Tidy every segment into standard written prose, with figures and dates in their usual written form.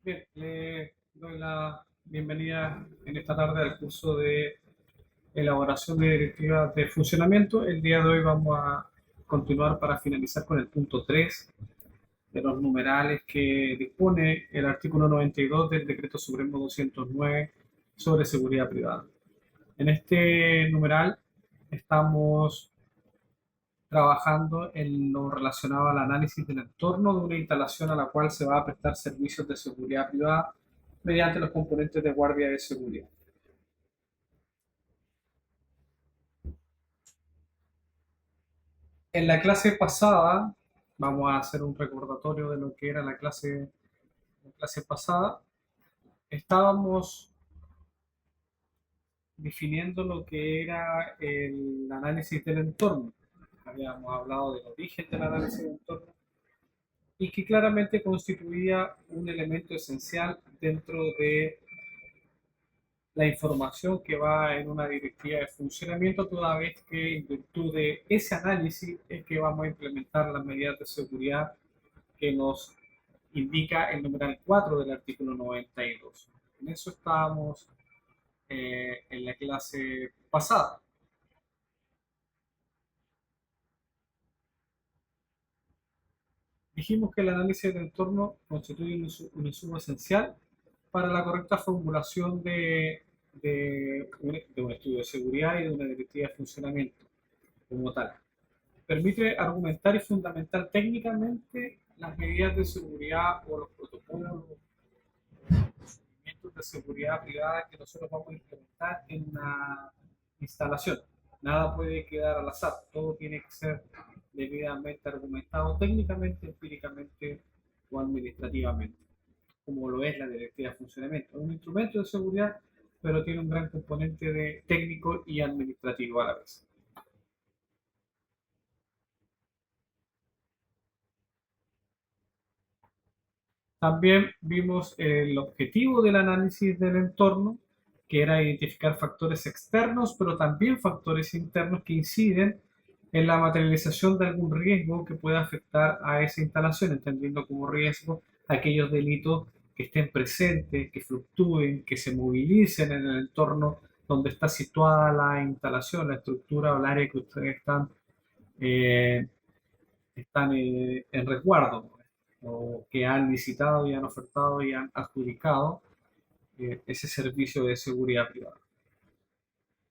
Bien, le doy la bienvenida en esta tarde al curso de elaboración de directivas de funcionamiento. El día de hoy vamos a continuar para finalizar con el punto 3 de los numerales que dispone el artículo 92 del Decreto Supremo 209 sobre seguridad privada. En este numeral estamos trabajando en lo relacionado al análisis del entorno de una instalación a la cual se va a prestar servicios de seguridad privada mediante los componentes de guardia de seguridad. En la clase pasada, vamos a hacer un recordatorio de lo que era la clase pasada, estábamos definiendo lo que era el análisis del entorno. Habíamos hablado del origen del análisis del entorno y que claramente constituía un elemento esencial dentro de la información que va en una directiva de funcionamiento, toda vez que en virtud de ese análisis es que vamos a implementar las medidas de seguridad que nos indica el numeral 4 del artículo 92. En eso estábamos en la clase pasada. Dijimos que el análisis del entorno constituye un insumo esencial para la correcta formulación de un estudio de seguridad y de una directiva de funcionamiento como tal. Permite argumentar y fundamentar técnicamente las medidas de seguridad o los protocolos de seguridad privada que nosotros vamos a implementar en una instalación. Nada puede quedar al azar, todo tiene que ser debidamente argumentado técnicamente, empíricamente o administrativamente, como lo es la directiva de funcionamiento. Es un instrumento de seguridad, pero tiene un gran componente de técnico y administrativo a la vez. También vimos el objetivo del análisis del entorno, que era identificar factores externos, pero también factores internos que inciden en la materialización de algún riesgo que pueda afectar a esa instalación, entendiendo como riesgo aquellos delitos que estén presentes, que fluctúen, que se movilicen en el entorno donde está situada la instalación, la estructura o el área que ustedes eh, están en resguardo, o que han licitado y han ofertado y han adjudicado ese servicio de seguridad privada.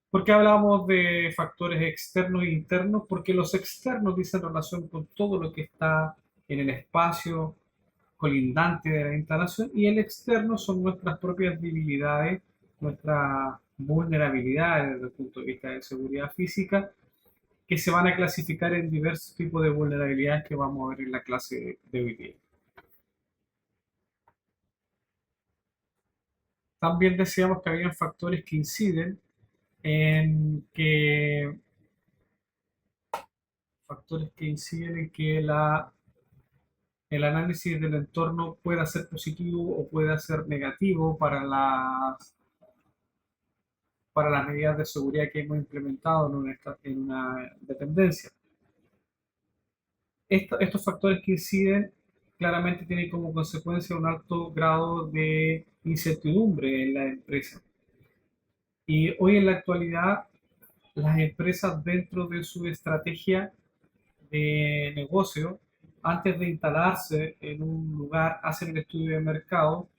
¿Por qué hablamos de factores externos e internos? Porque los externos dicen relación con todo lo que está en el espacio colindante de la instalación, y el externo son nuestras propias debilidades, nuestras vulnerabilidades desde el punto de vista de seguridad física, que se van a clasificar en diversos tipos de vulnerabilidades que vamos a ver en la clase de hoy día. También decíamos que había factores que inciden en que el análisis del entorno pueda ser positivo o pueda ser negativo para las medidas de seguridad que hemos implementado en una dependencia. Estos factores que inciden claramente tienen como consecuencia un alto grado de incertidumbre en la empresa. Y hoy en la actualidad, las empresas dentro de su estrategia de negocio, antes de instalarse en un lugar, hacen el estudio de mercado,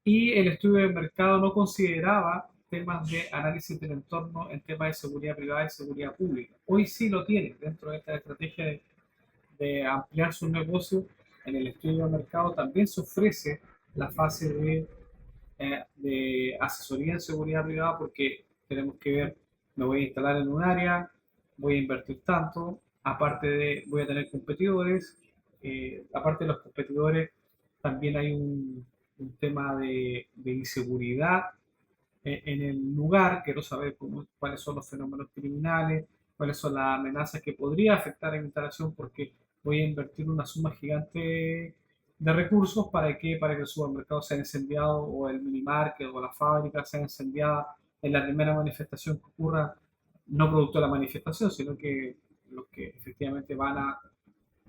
y el estudio de mercado no consideraba temas de análisis del entorno en temas de seguridad privada y seguridad pública. Hoy sí lo tiene dentro de esta estrategia de ampliar su negocio. En el estudio de mercado también se ofrece la fase de asesoría en seguridad privada, porque tenemos que ver, me voy a instalar en un área, voy a invertir tanto, aparte de, voy a tener competidores, aparte de los competidores, también hay un tema de inseguridad en el lugar, quiero saber cuáles son los fenómenos criminales, cuáles son las amenazas que podría afectar a mi instalación, porque voy a invertir una suma gigante de recursos para que el supermercado sea incendiado, o el minimarket o la fábrica sea incendiada en la primera manifestación que ocurra, no producto de la manifestación, sino que los que efectivamente van a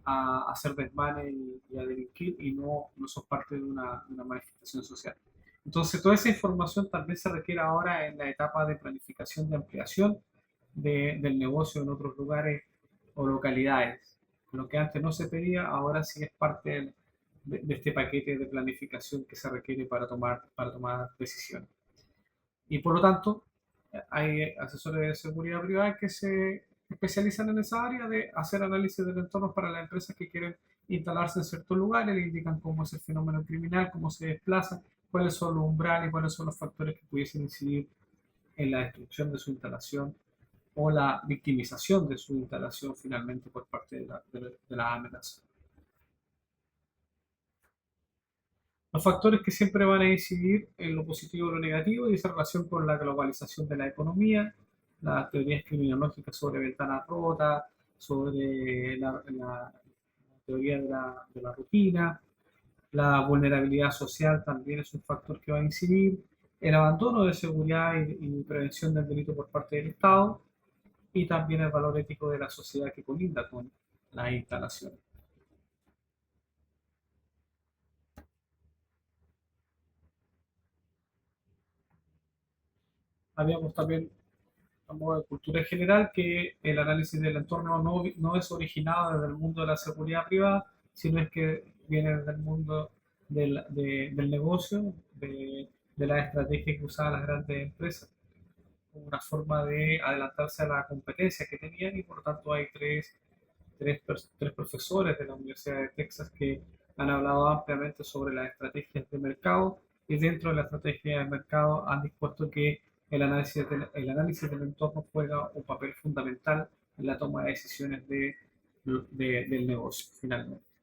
a hacer desmanes y a delinquir y no son parte de una manifestación social. Entonces, toda esa información también se requiere ahora en la etapa de planificación de ampliación del negocio en otros lugares o localidades. Lo que antes no se pedía, ahora sí es parte de este paquete de planificación que se requiere para tomar decisiones. Y por lo tanto, hay asesores de seguridad privada que se especializan en esa área de hacer análisis del entorno para las empresas que quieren instalarse en ciertos lugares, le indican cómo es el fenómeno criminal, cómo se desplaza, cuáles son los umbrales y cuáles son los factores que pudiesen incidir en la destrucción de su instalación o la victimización de su instalación finalmente por parte de la amenaza. Los factores que siempre van a incidir en lo positivo y lo negativo y esa relación con la globalización de la economía, las teorías criminológicas sobre ventanas rotas, sobre la teoría de la rutina, la vulnerabilidad social también es un factor que va a incidir, el abandono de seguridad y prevención del delito por parte del Estado y también el valor ético de la sociedad que colinda con la instalación. Habíamos también a modo de cultura general, que el análisis del entorno no es originado desde el mundo de la seguridad privada, sino es que viene desde el mundo del negocio, de la estrategia que usaban las grandes empresas, como una forma de adelantarse a la competencia que tenían y por lo tanto hay tres profesores de la Universidad de Texas que han hablado ampliamente sobre las estrategias de mercado y dentro de la estrategia de mercado han dispuesto que el análisis del entorno juega un papel fundamental en la toma de decisiones del negocio, finalmente.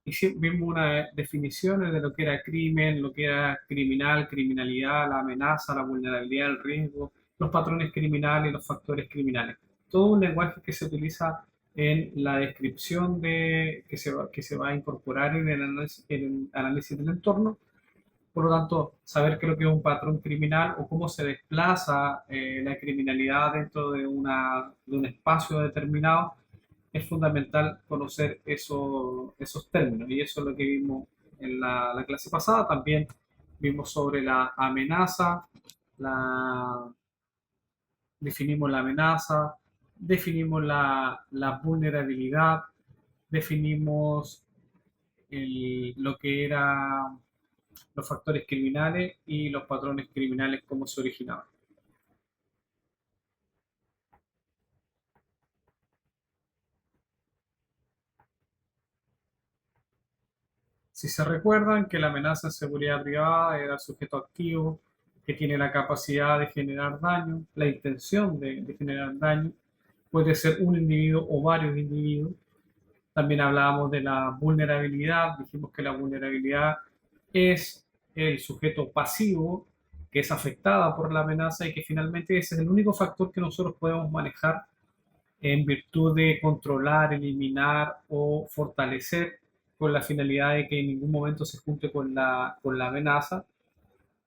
Y sí, vimos una definición de lo que era crimen, lo que era criminal, criminalidad, la amenaza, la vulnerabilidad, el riesgo, los patrones criminales y los factores criminales. Todo un lenguaje que se utiliza en la descripción que se va a incorporar en el análisis del entorno. Por lo tanto, saber qué es lo que es un patrón criminal o cómo se desplaza la criminalidad dentro de un espacio determinado es fundamental conocer esos términos y eso es lo que vimos en la clase pasada. También vimos sobre la amenaza, la, definimos la amenaza, definimos la vulnerabilidad, definimos lo que eran los factores criminales y los patrones criminales, cómo se originaban. Si se recuerdan que la amenaza en seguridad privada era el sujeto activo que tiene la capacidad de generar daño, la intención de generar daño, puede ser un individuo o varios individuos. También hablábamos de la vulnerabilidad, dijimos que la vulnerabilidad es el sujeto pasivo que es afectada por la amenaza y que finalmente ese es el único factor que nosotros podemos manejar en virtud de controlar, eliminar o fortalecer con la finalidad de que en ningún momento se junte con la amenaza,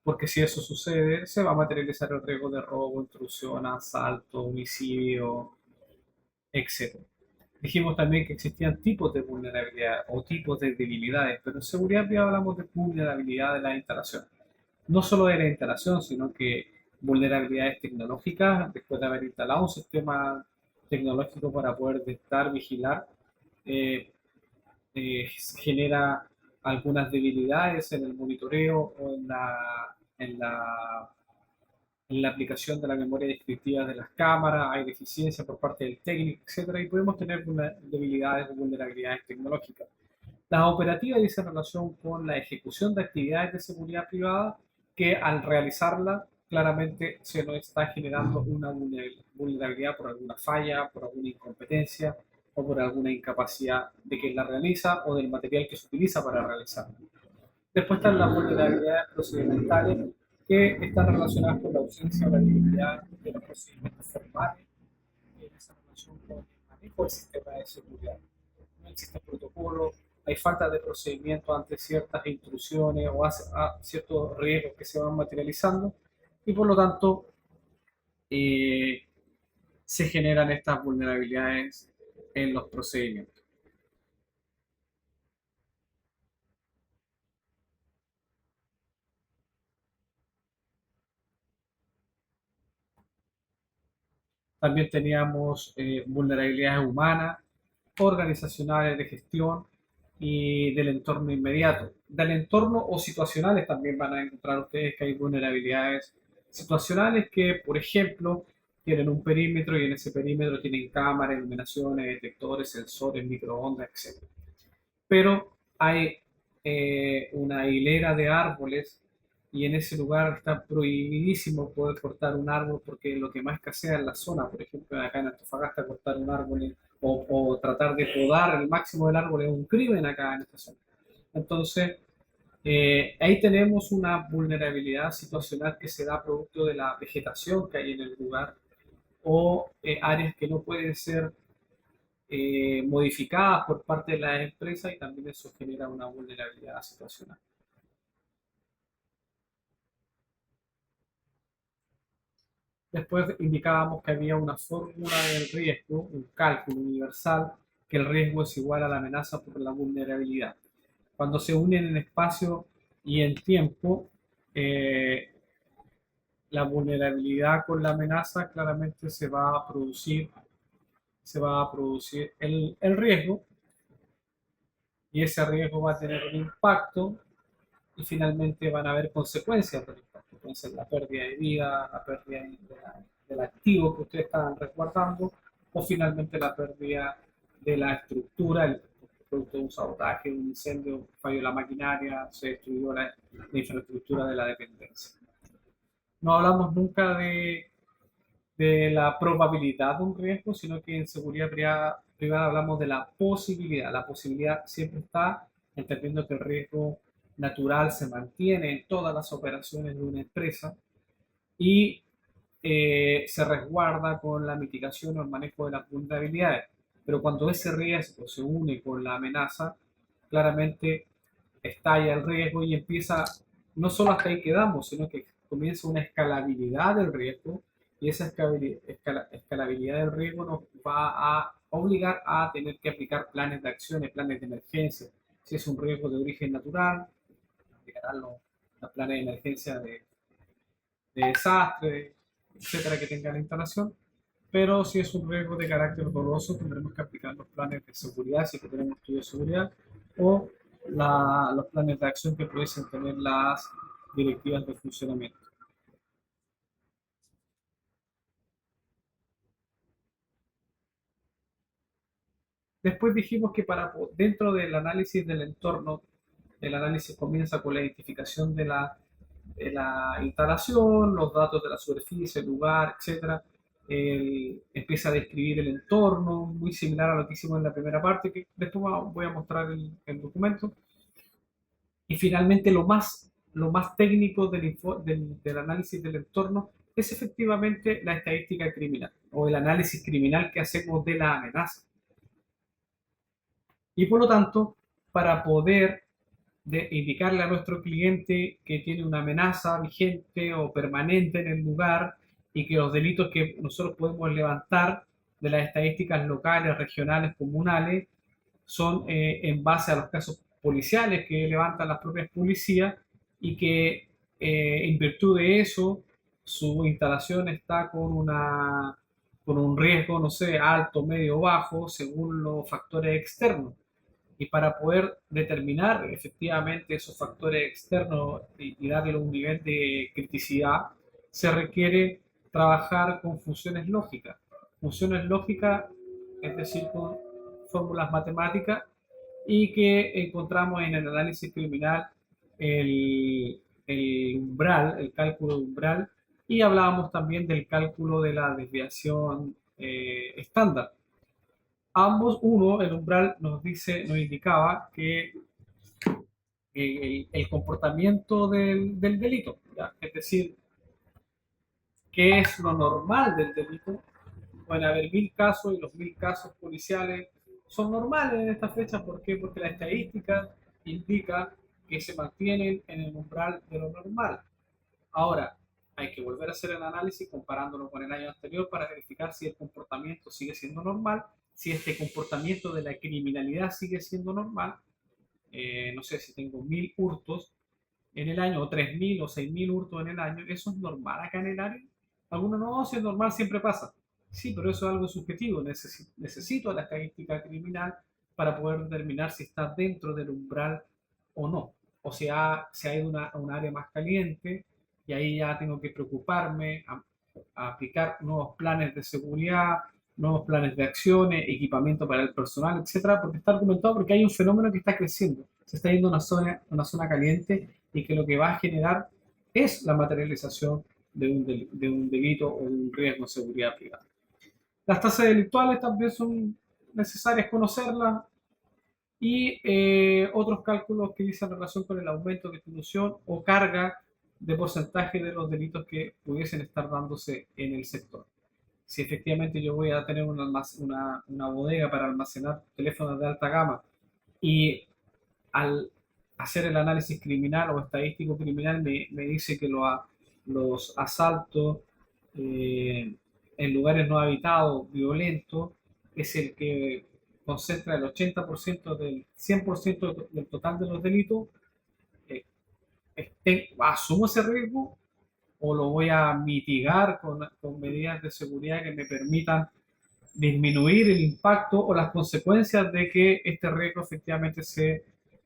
porque si eso sucede, se va a materializar el riesgo de robo, intrusión, asalto, homicidio, etc. Dijimos también que existían tipos de vulnerabilidad o tipos de debilidades, pero en seguridad privada hablamos de vulnerabilidad de la instalación. No solo de la instalación, sino que vulnerabilidades tecnológicas, después de haber instalado un sistema tecnológico para poder detectar, vigilar, eh, genera algunas debilidades en el monitoreo o en la aplicación de la memoria descriptiva de las cámaras, hay deficiencia por parte del técnico, etcétera, y podemos tener debilidades o vulnerabilidades tecnológicas. Las operativas dicen relación con la ejecución de actividades de seguridad privada que al realizarla claramente se nos está generando una vulnerabilidad por alguna falla, por alguna incompetencia o por alguna incapacidad de quien la realiza o del material que se utiliza para realizarla. Después están las vulnerabilidades procedimentales que están relacionadas con la ausencia o la debilidad de los procedimientos formales en esa relación con el manejo del sistema de seguridad. No existe protocolo, hay falta de procedimiento ante ciertas intrusiones o a ciertos riesgos que se van materializando y por lo tanto eh, se generan estas vulnerabilidades en los procedimientos. También teníamos vulnerabilidades humanas, organizacionales de gestión y del entorno inmediato. Del entorno o situacionales también van a encontrar ustedes que hay vulnerabilidades situacionales que, por ejemplo, tienen un perímetro y en ese perímetro tienen cámaras, iluminaciones, detectores, sensores, microondas, etc. Pero hay una hilera de árboles y en ese lugar está prohibidísimo poder cortar un árbol porque lo que más escasea en la zona, por ejemplo, acá en Antofagasta, cortar un árbol o tratar de podar el máximo del árbol es un crimen acá en esta zona. Entonces, ahí tenemos una vulnerabilidad situacional que se da producto de la vegetación que hay en el lugar o áreas que no pueden ser modificadas por parte de las empresas y también eso genera una vulnerabilidad situacional. Después indicábamos que había una fórmula del riesgo, un cálculo universal, que el riesgo es igual a la amenaza por la vulnerabilidad. Cuando se unen en espacio y en tiempo, eh, la vulnerabilidad con la amenaza claramente se va a producir el riesgo y ese riesgo va a tener un impacto y finalmente van a haber consecuencias del impacto. Puede ser la pérdida de vida, la pérdida del activo que ustedes estaban resguardando o finalmente la pérdida de la estructura, el producto de un sabotaje, un incendio, un fallo de la maquinaria, se destruyó la infraestructura de la dependencia. No hablamos nunca de la probabilidad de un riesgo, sino que en seguridad privada hablamos de la posibilidad. La posibilidad siempre está, entendiendo que el riesgo natural se mantiene en todas las operaciones de una empresa y se resguarda con la mitigación o el manejo de las vulnerabilidades. Pero cuando ese riesgo se une con la amenaza, claramente estalla el riesgo y empieza, no solo hasta ahí quedamos, sino que comienza una escalabilidad del riesgo y esa escalabilidad del riesgo nos va a obligar a tener que aplicar planes de acciones, planes de emergencia. Si es un riesgo de origen natural, aplicarán los planes de emergencia de desastre, etcétera, que tenga la instalación. Pero si es un riesgo de carácter doloso, tendremos que aplicar los planes de seguridad, si que tenemos estudios de seguridad, o los planes de acción que pudiesen tener las directivas de funcionamiento. Después dijimos que dentro del análisis del entorno, el análisis comienza con la identificación de la instalación, los datos de la superficie, el lugar, etcétera. Empieza a describir el entorno, muy similar a lo que hicimos en la primera parte, que después voy a mostrar el documento. Y finalmente lo más técnico del análisis del entorno es efectivamente la estadística criminal o el análisis criminal que hacemos de la amenaza. Y por lo tanto, para poder indicarle a nuestro cliente que tiene una amenaza vigente o permanente en el lugar y que los delitos que nosotros podemos levantar de las estadísticas locales, regionales, comunales, son en base a los casos policiales que levantan las propias policías y que en virtud de eso su instalación está con un riesgo, no sé, alto, medio, bajo, según los factores externos. Y para poder determinar efectivamente esos factores externos y darle un nivel de criticidad, se requiere trabajar con funciones lógicas. Funciones lógicas, es decir, con fórmulas matemáticas y que encontramos en el análisis criminal el umbral, el cálculo de umbral, y hablábamos también del cálculo de la desviación estándar. Ambos, uno, el umbral nos indicaba que el comportamiento del delito, ¿ya? Es decir, qué es lo normal del delito. Pueden haber 1000 casos y los 1000 casos policiales son normales en esta fecha. ¿Por qué? Porque la estadística indica que se mantienen en el umbral de lo normal. Ahora, hay que volver a hacer el análisis comparándolo con el año anterior para verificar si el comportamiento sigue siendo normal, si este comportamiento de la criminalidad sigue siendo normal. No sé si tengo 1000 hurtos en el año, o 3000 o 6000 hurtos en el año, ¿eso es normal acá en el área? Algunos no, si es normal, siempre pasa. Sí, pero eso es algo subjetivo. Necesito la estadística criminal para poder determinar si está dentro del umbral o no. O sea, si hay un área más caliente y ahí ya tengo que preocuparme a aplicar nuevos planes de seguridad, nuevos planes de acciones, equipamiento para el personal, etcétera, porque está argumentado porque hay un fenómeno que está creciendo. Se está yendo a una zona caliente y que lo que va a generar es la materialización de un delito o un riesgo de seguridad privada. Las tasas delictuales también son necesarias conocerlas y otros cálculos que dicen relación con el aumento de distribución o carga de porcentaje de los delitos que pudiesen estar dándose en el sector. Si efectivamente yo voy a tener una bodega para almacenar teléfonos de alta gama y al hacer el análisis criminal o estadístico criminal me dice que los asaltos eh, en lugares no habitados, violentos, es el que concentra el 80% del 100% del total de los delitos. eh, ¿Asumo ese riesgo o lo voy a mitigar con medidas de seguridad que me permitan disminuir el impacto o las consecuencias de que este riesgo efectivamente se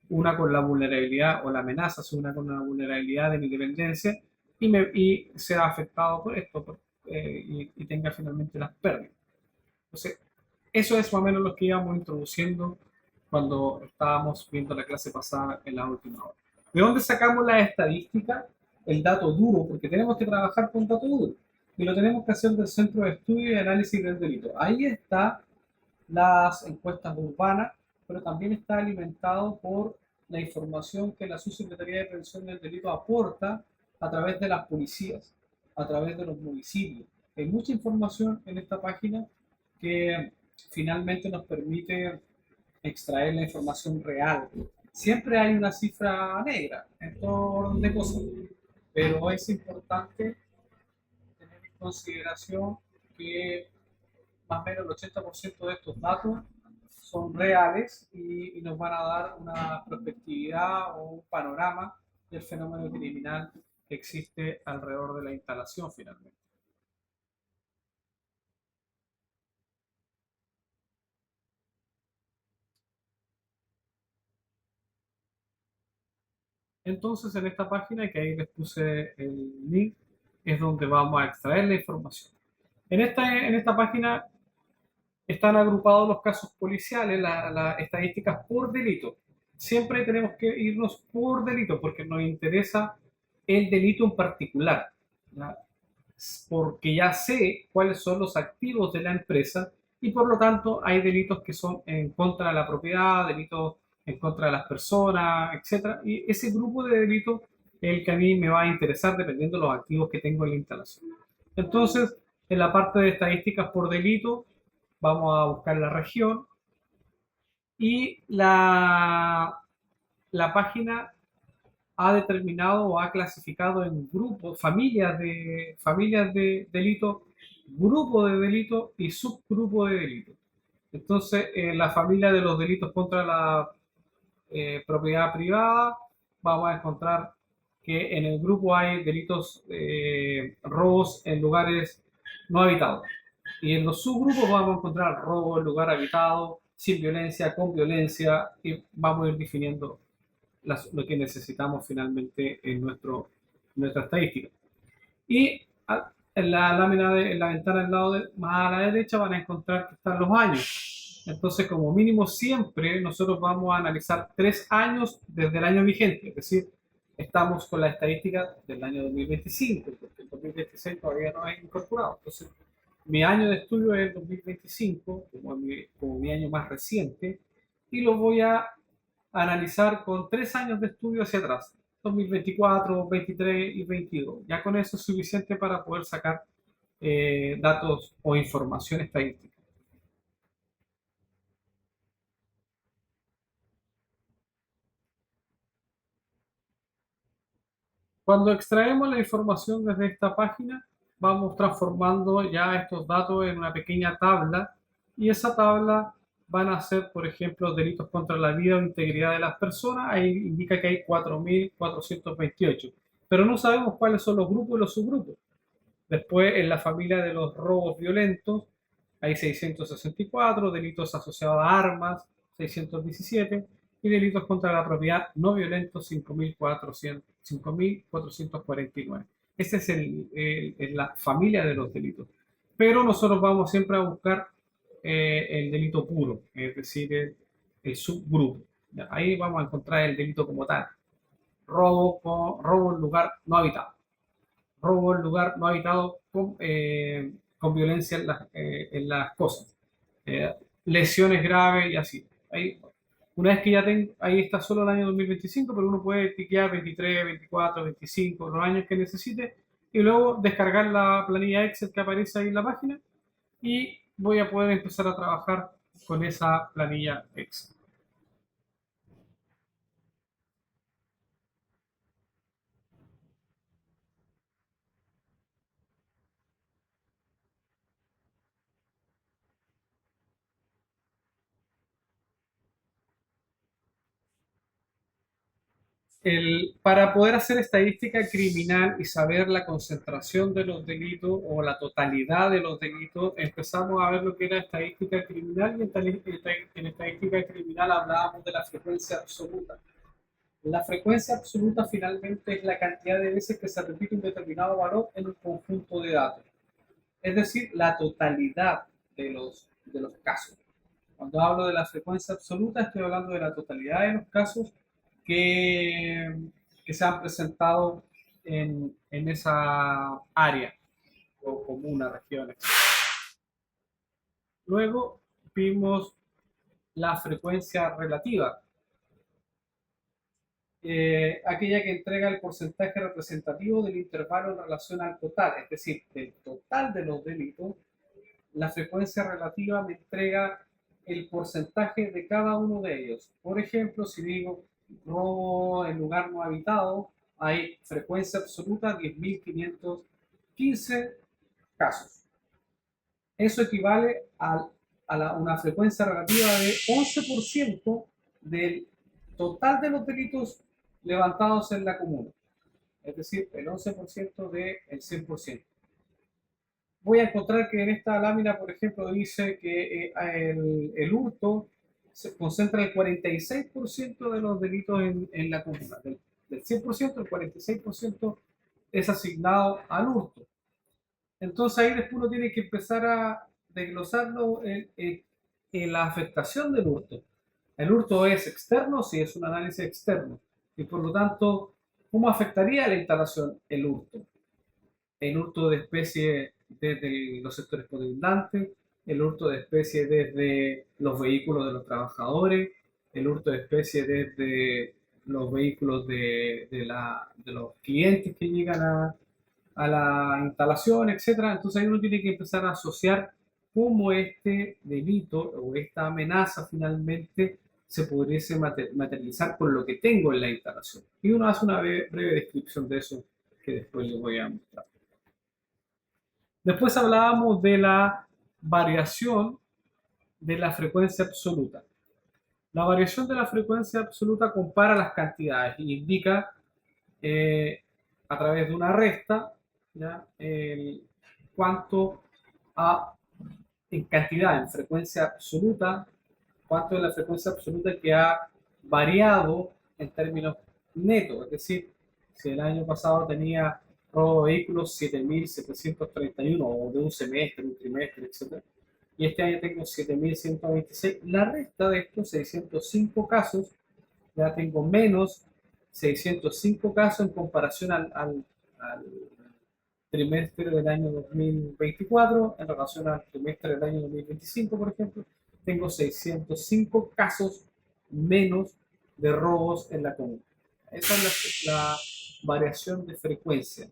una con la vulnerabilidad o la amenaza se una con la vulnerabilidad de mi dependencia y sea afectado por esto y tenga finalmente las pérdidas? Entonces, eso es más o menos lo que íbamos introduciendo cuando estábamos viendo la clase pasada en la última hora. ¿De dónde sacamos la estadística? El dato duro, porque tenemos que trabajar con dato duro y lo tenemos que hacer del Centro de Estudio y Análisis del Delito. Ahí está las encuestas urbanas, pero también está alimentado por la información que la Subsecretaría de Prevención del Delito aporta a través de las policías, a través de los municipios. Hay mucha información en esta página que finalmente nos permite extraer la información real. Siempre hay una cifra negra en todo orden de cosas, pero es importante tener en consideración que más o menos el 80% de estos datos son reales y nos van a dar una perspectividad o un panorama del fenómeno criminal que existe alrededor de la instalación finalmente. Entonces, en esta página, que ahí les puse el link, es donde vamos a extraer la información. En esta página están agrupados los casos policiales, las estadísticas por delito. Siempre tenemos que irnos por delito porque nos interesa el delito en particular, ¿ya? Porque ya sé cuáles son los activos de la empresa y por lo tanto hay delitos que son en contra de la propiedad, delitos en contra de las personas, etcétera. Y ese grupo de delitos es el que a mí me va a interesar dependiendo de los activos que tengo en la instalación. Entonces, en la parte de estadísticas por delito, vamos a buscar la región y la página ha determinado o ha clasificado en grupos, familias de delito, grupo de delito y subgrupo de delito. Entonces, en la familia de los delitos contra la propiedad privada, vamos a encontrar que en el grupo hay delitos, robos en lugares no habitados. Y en los subgrupos vamos a encontrar robo en lugar habitado, sin violencia, con violencia, y vamos a ir definiendo lo que necesitamos finalmente nuestra estadística. Y en la lámina, en la ventana del lado más a la derecha van a encontrar que están los años. Entonces, como mínimo siempre, nosotros vamos a analizar 3 años desde el año vigente, es decir, estamos con la estadística del año 2025, porque el 2026 todavía no es incorporado. Entonces, mi año de estudio es el 2025, como mi año más reciente, y lo voy a analizar con 3 años de estudio hacia atrás, 2024, 23 y 22. Ya con eso es suficiente para poder sacar datos o información estadística. Cuando extraemos la información desde esta página, vamos transformando ya estos datos en una pequeña tabla y esa tabla van a ser, por ejemplo, delitos contra la vida o integridad de las personas. Ahí indica que hay 4.428, pero no sabemos cuáles son los grupos y los subgrupos. Después, en la familia de los robos violentos, hay 664, delitos asociados a armas, 617, y delitos contra la propiedad no violentos, 5.449. Esa es la familia de los delitos. Pero nosotros vamos siempre a buscar el delito puro, es decir, el subgrupo. Ahí vamos a encontrar el delito como tal. Robo en lugar no habitado, robo en lugar no habitado con violencia en las cosas, lesiones graves y así. Una vez que ya ahí está solo el año 2025, pero uno puede tiquear 23, 24, 25, los años que necesite y luego descargar la planilla Excel que aparece ahí en la página y voy a poder empezar a trabajar con esa planilla Excel. Para poder hacer estadística criminal y saber la concentración de los delitos o la totalidad de los delitos, empezamos a ver lo que era estadística criminal y en estadística criminal hablábamos de la frecuencia absoluta. La frecuencia absoluta finalmente es la cantidad de veces que se repite un determinado valor en un conjunto de datos, es decir, la totalidad de los casos. Cuando hablo de la frecuencia absoluta, estoy hablando de la totalidad de los casos que, que se han presentado en esa área o comuna, región. Luego vimos la frecuencia relativa, aquella que entrega el porcentaje representativo del intervalo en relación al total, es decir, del total de los delitos. La frecuencia relativa me entrega el porcentaje de cada uno de ellos. Por ejemplo, si digo robo en lugar no habitado, hay frecuencia absoluta 10.515 casos. Eso equivale a una frecuencia relativa de 11% del total de los delitos levantados en la comuna. Es decir, el 11% del 100%. Voy a encontrar que en esta lámina, por ejemplo, dice que el hurto se concentra el 46% de los delitos en la comuna. Del 100%, el 46% es asignado al hurto. Entonces ahí después uno tiene que empezar a desglosarlo en la afectación del hurto. El hurto es externo, sí, es un análisis externo. Y por lo tanto, ¿cómo afectaría a la instalación el hurto? El hurto de especie desde los sectores colindantes, el hurto de especie desde los vehículos de los trabajadores, el hurto de especie desde los vehículos de los clientes que llegan a la instalación, etcétera. Entonces ahí uno tiene que empezar a asociar cómo este delito o esta amenaza finalmente se pudiese materializar con lo que tengo en la instalación. Y uno hace una breve descripción de eso que después les voy a mostrar. Después hablábamos de la variación de la frecuencia absoluta. La variación de la frecuencia absoluta compara las cantidades y indica a través de una resta, ¿ya? Cuánto en cantidad, en frecuencia absoluta, cuánto es la frecuencia absoluta que ha variado en términos netos. Es decir, si el año pasado tenía robo de vehículos 7.731 o de un semestre, un trimestre, etc. Y este año tengo 7.126. La resta de estos 605 casos, ya tengo menos 605 casos en comparación al trimestre del año 2024 en relación al trimestre del año 2025, por ejemplo. Tengo 605 casos menos de robos en la comuna. Esa es la variación de frecuencia.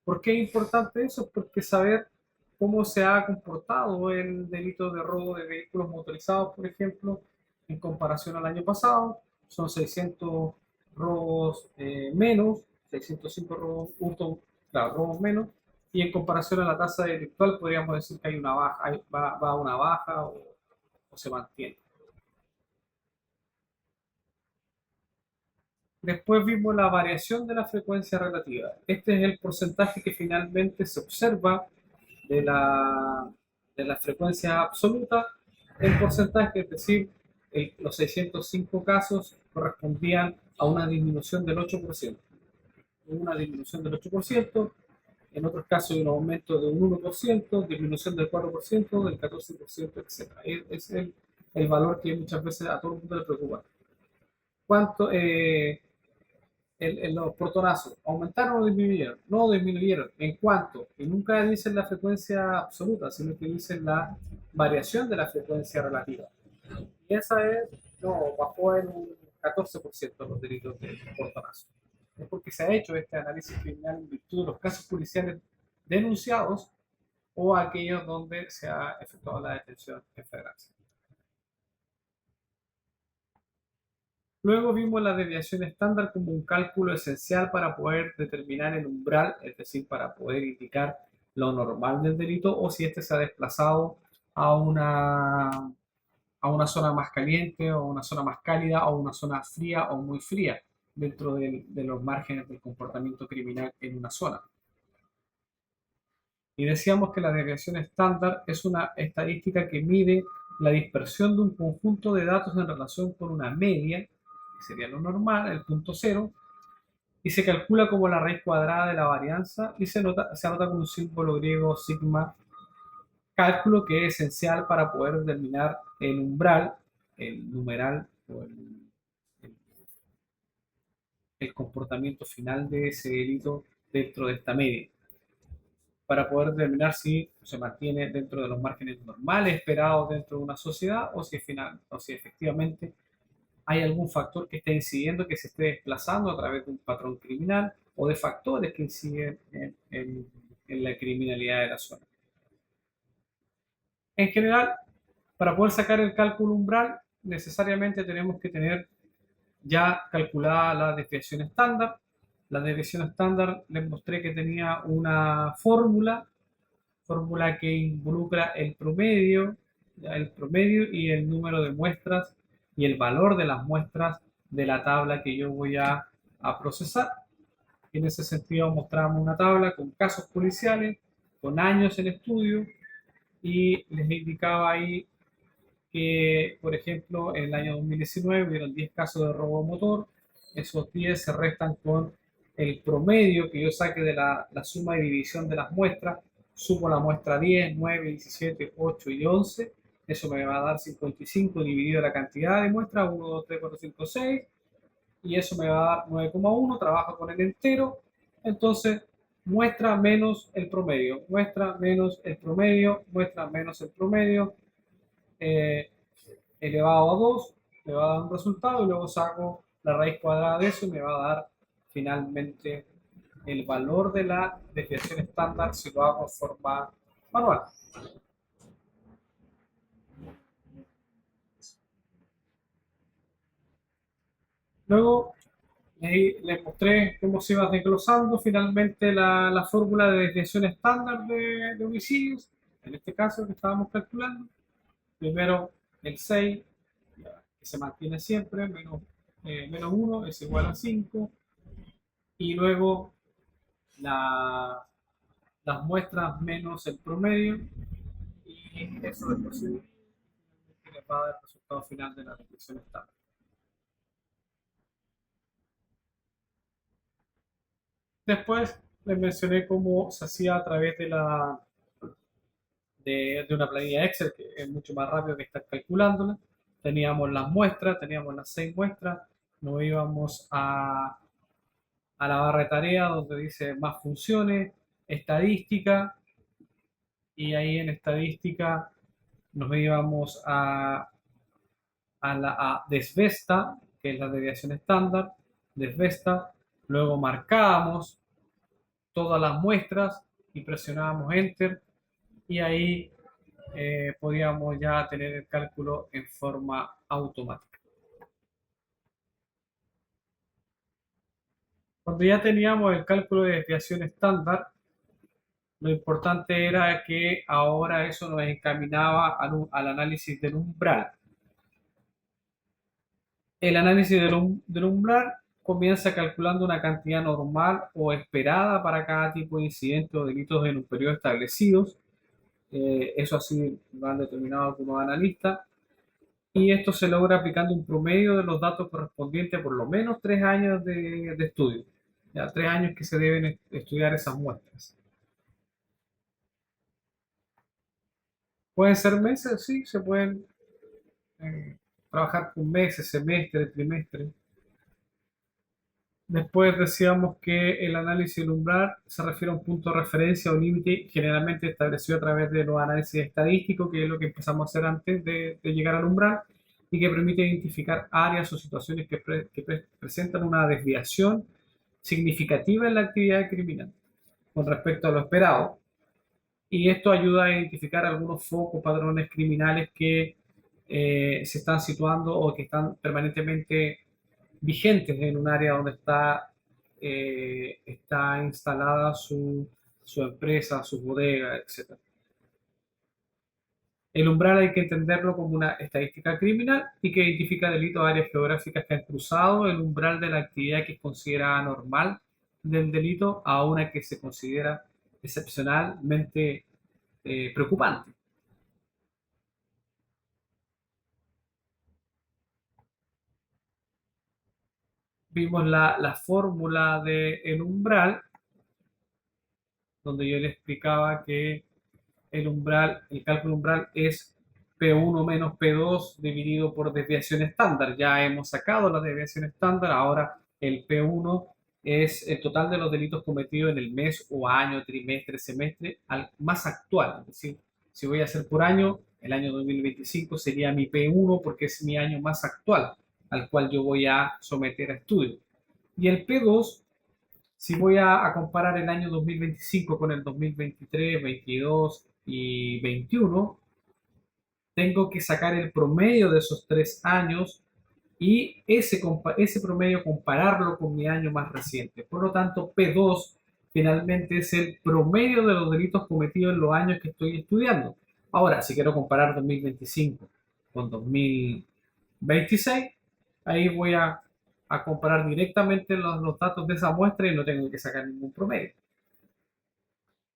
¿Por qué es importante eso? Porque saber cómo se ha comportado el delito de robo de vehículos motorizados, por ejemplo, en comparación al año pasado, son 600 robos menos, 605 robos, claro, robos menos, y en comparación a la tasa delictual podríamos decir que hay una baja, va a una baja o se mantiene. Después vimos la variación de la frecuencia relativa. Este es el porcentaje que finalmente se observa de de la frecuencia absoluta en porcentaje, es decir, los 605 casos correspondían a una disminución del 8%. Una disminución del 8%, en otros casos un aumento de un 1%, disminución del 4%, del 14%, etc. Es el valor que muchas veces a todo el mundo le preocupa. ¿Cuánto? Los portonazos, ¿aumentaron o disminuyeron? No disminuyeron. ¿En cuánto? Y nunca dicen la frecuencia absoluta, sino que dicen la variación de la frecuencia relativa. Y esa es, no, bajó en un 14% los delitos de portonazo. Es porque se ha hecho este análisis criminal en virtud de los casos policiales denunciados o aquellos donde se ha efectuado la detención en flagrancia. Luego vimos la desviación estándar como un cálculo esencial para poder determinar el umbral, es decir, para poder indicar lo normal del delito o si éste se ha desplazado a a una zona más caliente o una zona más cálida o una zona fría o muy fría dentro de los márgenes del comportamiento criminal en una zona. Y decíamos que la desviación estándar es una estadística que mide la dispersión de un conjunto de datos en relación con una media, que sería lo normal, el punto cero, y se calcula como la raíz cuadrada de la varianza y se anota con un símbolo griego sigma, cálculo que es esencial para poder determinar el umbral, el numeral o el, el comportamiento final de ese delito dentro de esta media, para poder determinar si se mantiene dentro de los márgenes normales esperados dentro de una sociedad o si efectivamente hay algún factor que esté incidiendo, que se esté desplazando a través de un patrón criminal o de factores que inciden en la criminalidad de la zona. En general, para poder sacar el cálculo umbral, necesariamente tenemos que tener ya calculada la desviación estándar. La desviación estándar les mostré que tenía una fórmula que involucra el promedio y el número de muestras y el valor de las muestras de la tabla que yo voy a procesar. En ese sentido mostramos una tabla con casos policiales, con años en estudio y les indicaba ahí que, por ejemplo, en el año 2019 hubieron 10 casos de robo motor. Esos 10 se restan con el promedio que yo saque de la suma y división de las muestras. Sumo la muestra 10, 9, 17, 8 y 11. Eso me va a dar 55 dividido la cantidad de muestras, 1, 2, 3, 4, 5, 6. Y eso me va a dar 9,1. Trabajo con el entero. Entonces, muestra menos el promedio. Muestra menos el promedio. Muestra menos el promedio. Eh, elevado a 2, me va a dar un resultado y luego saco la raíz cuadrada de eso y me va a dar finalmente el valor de la desviación estándar si lo hago de forma manual. Luego les mostré cómo se iba desglosando finalmente la fórmula de desviación estándar de homicidios, en este caso que estábamos calculando. Primero el 6, que se mantiene siempre, menos 1 es igual a 5, y luego la, las muestras menos el promedio, y eso es posible que les va a dar el resultado final de la reflexión estándar. Después les mencioné cómo se hacía a través de una planilla Excel, que es mucho más rápido que estar calculándola. Teníamos las muestras, teníamos las 6 muestras, nos íbamos a la barra de tarea donde dice más funciones, estadística, y ahí en estadística nos íbamos a desvesta, que es la desviación estándar, desvesta, luego marcábamos todas las muestras y presionábamos Enter y ahí podíamos ya tener el cálculo en forma automática. Cuando ya teníamos el cálculo de desviación estándar, lo importante era que ahora eso nos encaminaba al análisis del umbral. El análisis del umbral comienza calculando una cantidad normal o esperada para cada tipo de incidente o delitos en un periodo establecidos. Eso así lo han determinado algunos analistas. Y esto se logra aplicando un promedio de los datos correspondientes a por lo menos 3 años de estudio. Ya 3 años que se deben estudiar esas muestras. Pueden ser meses, sí, se pueden trabajar con meses, semestre, trimestre. Después decíamos que el análisis del umbral se refiere a un punto de referencia o límite generalmente establecido a través de los análisis estadísticos, que es lo que empezamos a hacer antes de llegar al umbral, y que permite identificar áreas o situaciones que presentan una desviación significativa en la actividad criminal con respecto a lo esperado. Y esto ayuda a identificar algunos focos, patrones criminales que se están situando o que están permanentemente vigentes en un área donde está instalada su empresa, su bodega, etc. El umbral hay que entenderlo como una estadística criminal y que identifica delitos o áreas geográficas que han cruzado el umbral de la actividad que es considerada normal del delito a una que se considera excepcionalmente preocupante. Vimos la fórmula del umbral, donde yo le explicaba que el cálculo umbral es P1 menos P2 dividido por desviación estándar. Ya hemos sacado la desviación estándar, ahora el P1 es el total de los delitos cometidos en el mes o año, trimestre, semestre, al más actual. Es decir, si voy a hacer por año, el año 2025 sería mi P1 porque es mi año más actual, al cual yo voy a someter a estudio. Y el P2, si voy a comparar el año 2025 con el 2023, 22 y 21, tengo que sacar el promedio de esos 3 años y ese promedio compararlo con mi año más reciente. Por lo tanto, P2 finalmente es el promedio de los delitos cometidos en los años que estoy estudiando. Ahora, si quiero comparar 2025 con 2026, ahí voy a comparar directamente los datos de esa muestra y no tengo que sacar ningún promedio.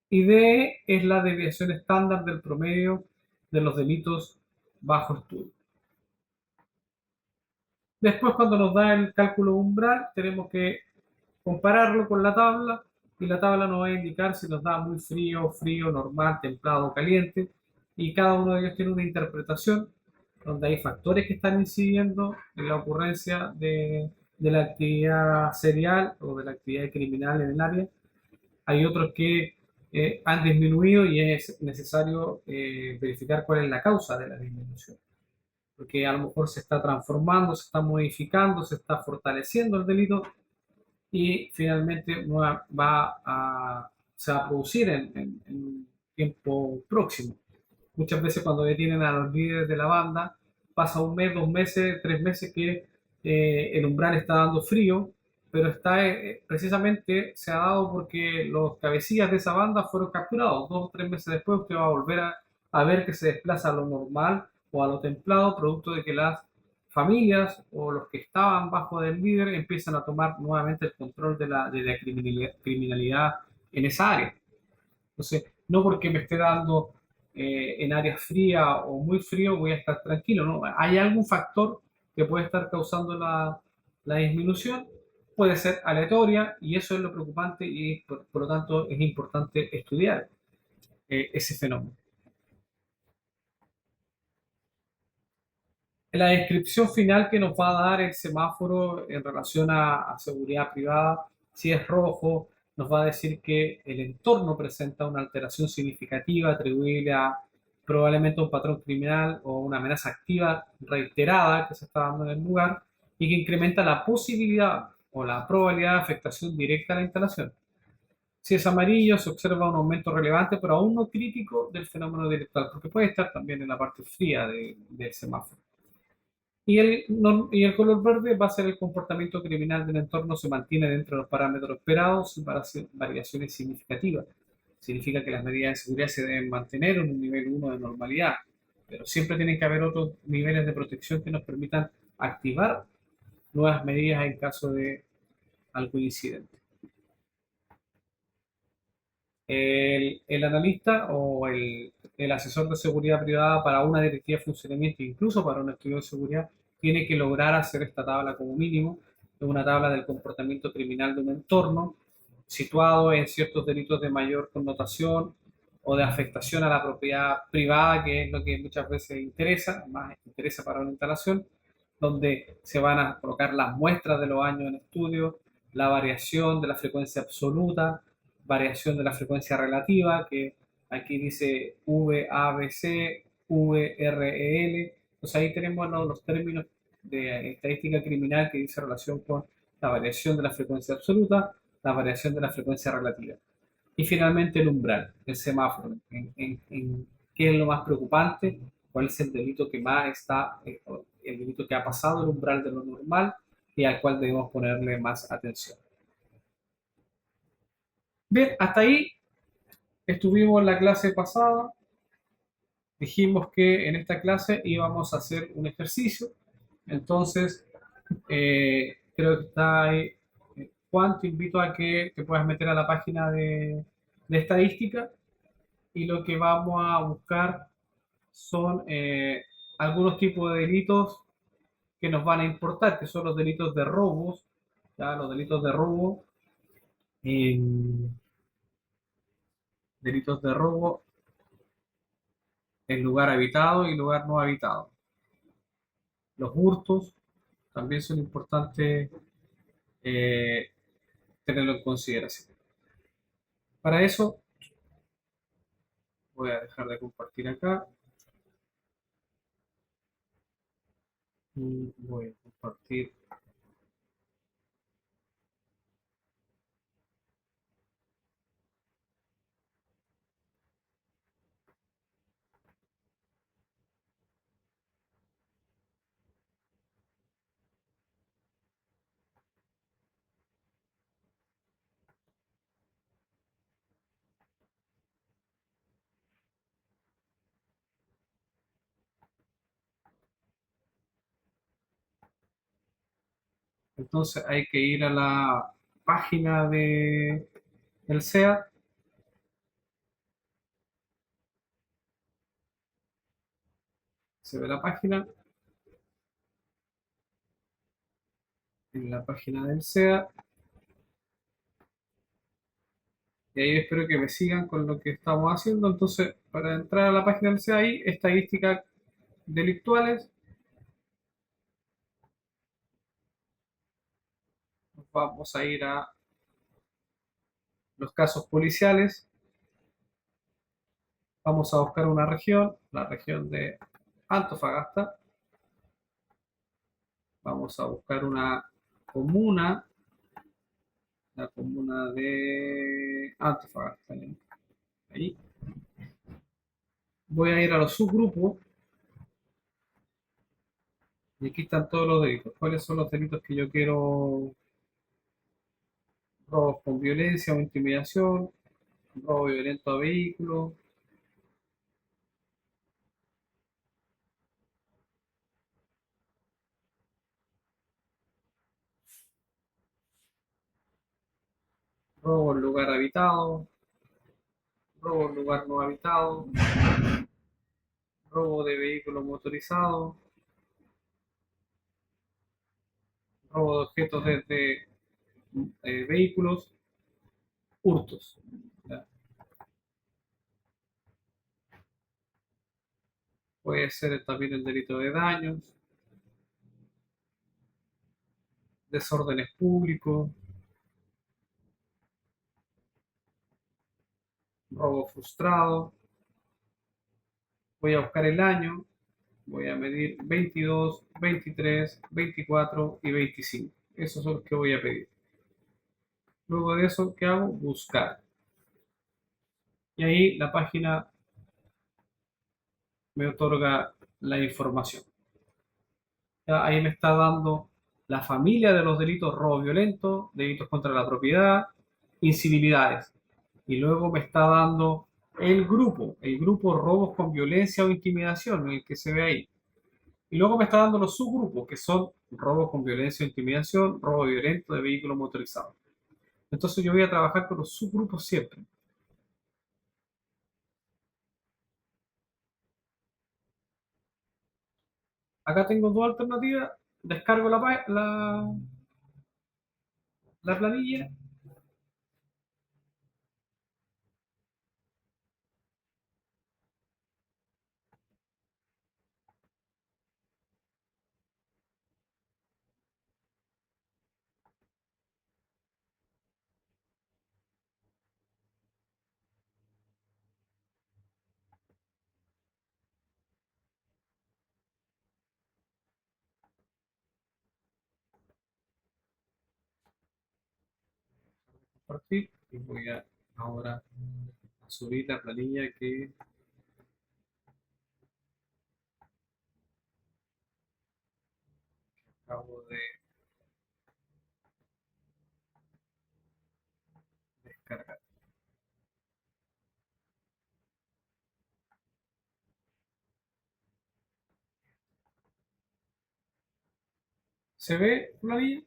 Y D es la desviación estándar del promedio de los delitos bajo estudio. Después, cuando nos da el cálculo umbral, tenemos que compararlo con la tabla y la tabla nos va a indicar si nos da muy frío, frío, normal, templado, caliente, y cada uno de ellos tiene una interpretación donde hay factores que están incidiendo en la ocurrencia de la actividad serial o de la actividad criminal en el área. Hay otros que han disminuido y es necesario verificar cuál es la causa de la disminución, porque a lo mejor se está transformando, se está modificando, se está fortaleciendo el delito y finalmente se va a producir en tiempo próximo. Muchas veces cuando detienen a los líderes de la banda, pasa un mes, 2 meses, 3 meses que el umbral está dando frío, pero precisamente se ha dado porque los cabecillas de esa banda fueron capturados. 2 o 3 meses después usted va a volver a ver que se desplaza a lo normal o a lo templado, producto de que las familias o los que estaban bajo del líder empiezan a tomar nuevamente el control de la criminalidad en esa área. Entonces, no porque me esté dando en área fría o muy frío voy a estar tranquilo, ¿no? Hay algún factor que puede estar causando la disminución, puede ser aleatoria y eso es lo preocupante y por lo tanto es importante estudiar ese fenómeno. En la descripción final que nos va a dar el semáforo en relación a seguridad privada, si es rojo, nos va a decir que el entorno presenta una alteración significativa atribuible a probablemente un patrón criminal o una amenaza activa reiterada que se está dando en el lugar y que incrementa la posibilidad o la probabilidad de afectación directa a la instalación. Si es amarillo, se observa un aumento relevante, pero aún no crítico del fenómeno delictual, porque puede estar también en la parte fría del semáforo. Y el color verde va a ser el comportamiento criminal del entorno se mantiene dentro de los parámetros esperados sin variaciones significativas. Significa que las medidas de seguridad se deben mantener en un nivel 1 de normalidad, pero siempre tienen que haber otros niveles de protección que nos permitan activar nuevas medidas en caso de algún incidente. El analista o el asesor de seguridad privada para una directiva de funcionamiento, incluso para un estudio de seguridad, tiene que lograr hacer esta tabla como mínimo, una tabla del comportamiento criminal de un entorno situado en ciertos delitos de mayor connotación o de afectación a la propiedad privada, que es lo que muchas veces interesa, más interesa para una instalación, donde se van a colocar las muestras de los años en estudio, la variación de la frecuencia absoluta, variación de la frecuencia relativa, que aquí dice VABC, VREL. Entonces ahí tenemos los términos de estadística criminal que dice relación con la variación de la frecuencia absoluta, la variación de la frecuencia relativa. Y finalmente el umbral, el semáforo, en qué es lo más preocupante, cuál es el delito que más está, el delito que ha pasado el umbral de lo normal y al cual debemos ponerle más atención. Bien, hasta ahí estuvimos en la clase pasada. Dijimos que en esta clase íbamos a hacer un ejercicio. Entonces, creo que está ahí. Juan, te invito a que te puedas meter a la página de estadística y lo que vamos a buscar son algunos tipos de delitos que nos van a importar, que son los delitos de robos, ¿ya? Los delitos de robo, eh, delitos de robo en lugar habitado y lugar no habitado. Los hurtos también son importantes eh, tenerlo en consideración. Para eso voy a dejar de compartir acá y voy a compartir. Entonces hay que ir a la página del SEA. Se ve la página. En la página del SEA. Y ahí espero que me sigan con lo que estamos haciendo. Entonces, para entrar a la página del SEA, ahí, estadísticas delictuales, vamos a ir a los casos policiales. Vamos a buscar una región, la región de Antofagasta. Vamos a buscar una comuna, la comuna de Antofagasta. Ahí. Voy a ir a los subgrupos y aquí están todos los delitos. ¿Cuáles son los delitos que yo quiero? Robos con violencia o intimidación, robo violento a vehículos, robo en lugar habitado, robo en lugar no habitado, robo de vehículos motorizados, robo de objetos desde vehículos, hurtos. ¿Ya? Puede ser también el delito de daños, desórdenes públicos, robo frustrado, Voy a buscar el año, voy a medir 22, 23, 24 y 25. Esos son los que voy a pedir. Luego de eso, ¿qué hago? Buscar. Y ahí la página me otorga la información. Ya ahí me está dando la familia de los delitos: robo violento, delitos contra la propiedad, incivilidades. Y luego me está dando el grupo robos con violencia o intimidación, el que se ve ahí. Y luego me está dando los subgrupos, que son robos con violencia o intimidación, robo violento de vehículo motorizado. Entonces yo voy a trabajar con los subgrupos siempre. Acá tengo dos alternativas. Descargo la planilla. Compartir y voy a ahora a subir la planilla que acabo de descargar. ¿Se ve la planilla?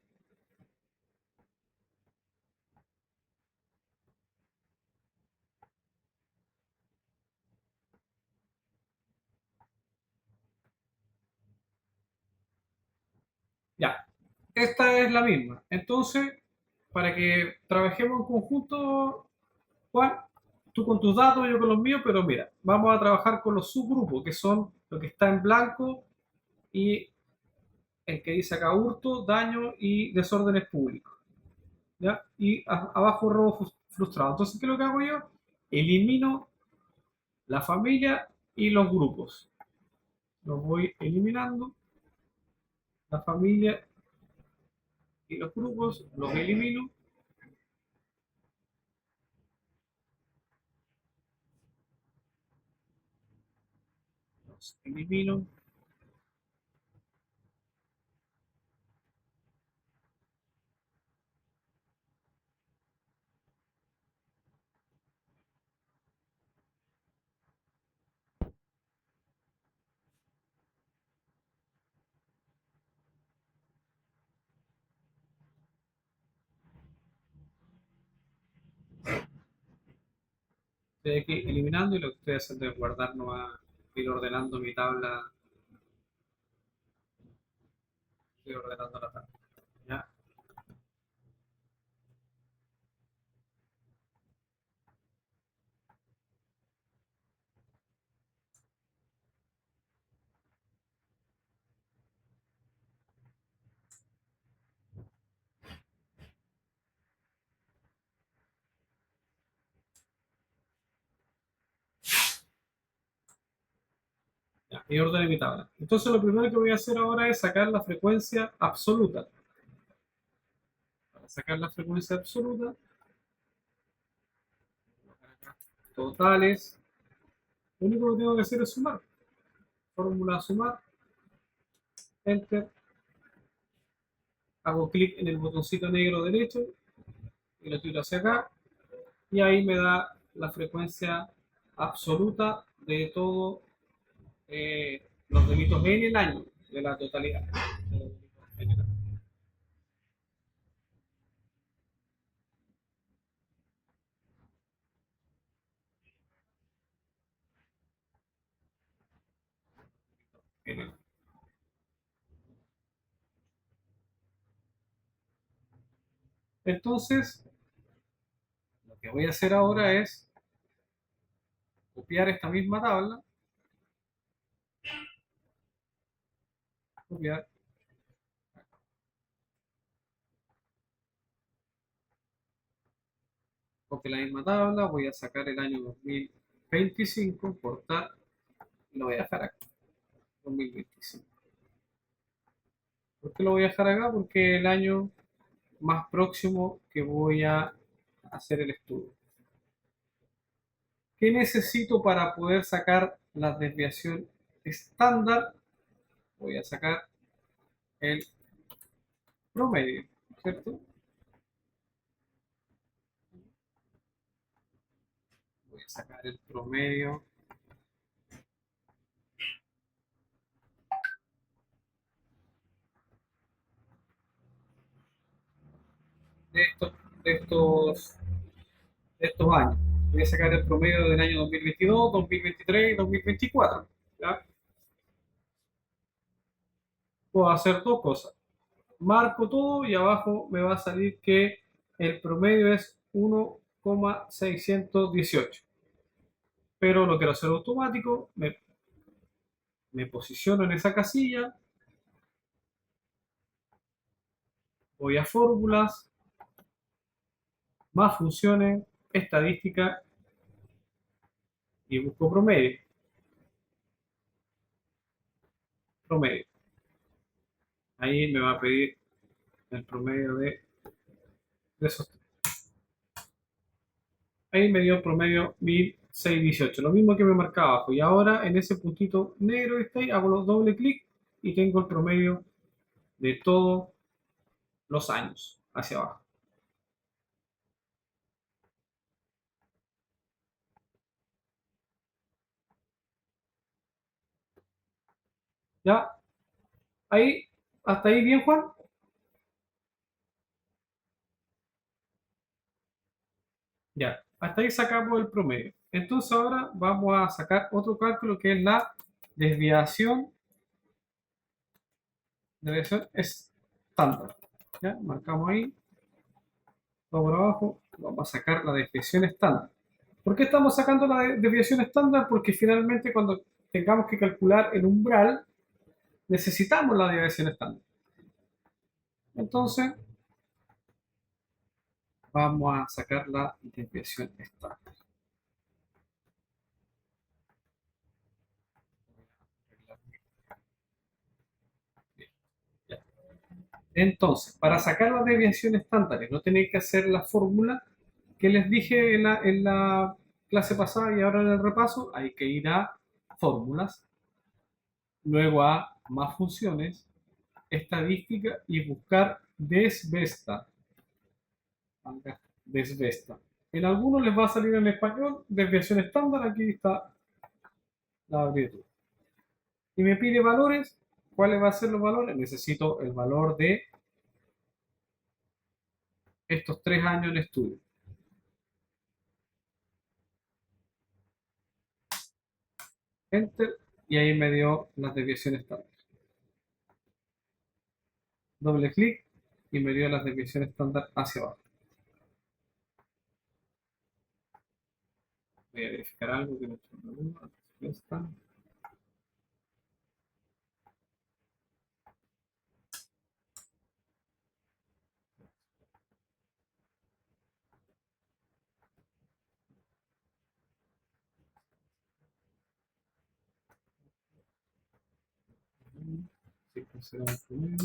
Ya, esta es la misma. Entonces, para que trabajemos en conjunto, Juan, tú con tus datos, yo con los míos, pero mira, vamos a trabajar con los subgrupos, que son lo que está en blanco y el que dice acá hurto, daño y desórdenes públicos. ¿Ya? Y abajo robo frustrado. Entonces, ¿qué es lo que hago yo? Elimino la familia y los grupos. Los voy eliminando, la familia y los grupos, los elimino, los elimino. Estoy aquí eliminando y lo que estoy haciendo es guardar, no va a ir ordenando mi tabla, estoy ordenando la tabla. ¿Ya? Ya, y ordené mi tabla. Entonces lo primero que voy a hacer ahora es sacar la frecuencia absoluta. Para sacar la frecuencia absoluta, totales, lo único que tengo que hacer es sumar. Fórmula sumar, enter, hago clic en el botoncito negro derecho y lo tiro hacia acá, y ahí me da la frecuencia absoluta de todos los delitos en el año, de la totalidad. Entonces, lo que voy a hacer ahora es copiar esta misma tabla, copiar, copio la misma tabla, voy a sacar el año 2025, cortar, y lo voy a dejar acá, 2025. ¿Por qué lo voy a dejar acá? Porque es el año más próximo que voy a hacer el estudio. ¿Qué necesito para poder sacar la desviación estándar? Voy a sacar el promedio, ¿cierto? Voy a sacar el promedio de estos, de estos años. Voy a sacar el promedio del año 2022, 2023 y 2024. ¿Ya? Puedo hacer dos cosas. Marco todo y abajo me va a salir que el promedio es 1,618. Pero lo quiero hacer automático, me posiciono en esa casilla, voy a fórmulas, más funciones, estadística y busco promedio. Promedio. Ahí me va a pedir el promedio de esos. Ahí me dio el promedio 1618, lo mismo que me marcaba abajo. Y ahora en ese puntito negro que está ahí, hago los doble clic y tengo el promedio de todos los años hacia abajo. ¿Ya? Ahí, hasta ahí bien, Juan. Ya, hasta ahí sacamos el promedio. Entonces ahora vamos a sacar otro cálculo que es la desviación, desviación estándar. ¿Ya? Marcamos ahí, vamos por abajo, vamos a sacar la desviación estándar. ¿Por qué estamos sacando la desviación estándar? Porque finalmente cuando tengamos que calcular el umbral, necesitamos la desviación estándar. Entonces, vamos a sacar la desviación estándar. Entonces, para sacar la desviación estándar y no tener que hacer la fórmula que les dije en la clase pasada y ahora en el repaso, hay que ir a fórmulas, luego a más funciones, estadística y buscar desvesta. Desvesta. En algunos les va a salir en español desviación estándar, aquí está la abreviatura. Y me pide valores. ¿Cuáles van a ser los valores? Necesito el valor de estos 3 años de estudio. Enter, y ahí me dio las desviaciones estándar. Doble clic y me dio las desviaciones estándar hacia abajo. Voy a verificar algo que no está. Sí, consideramos primero.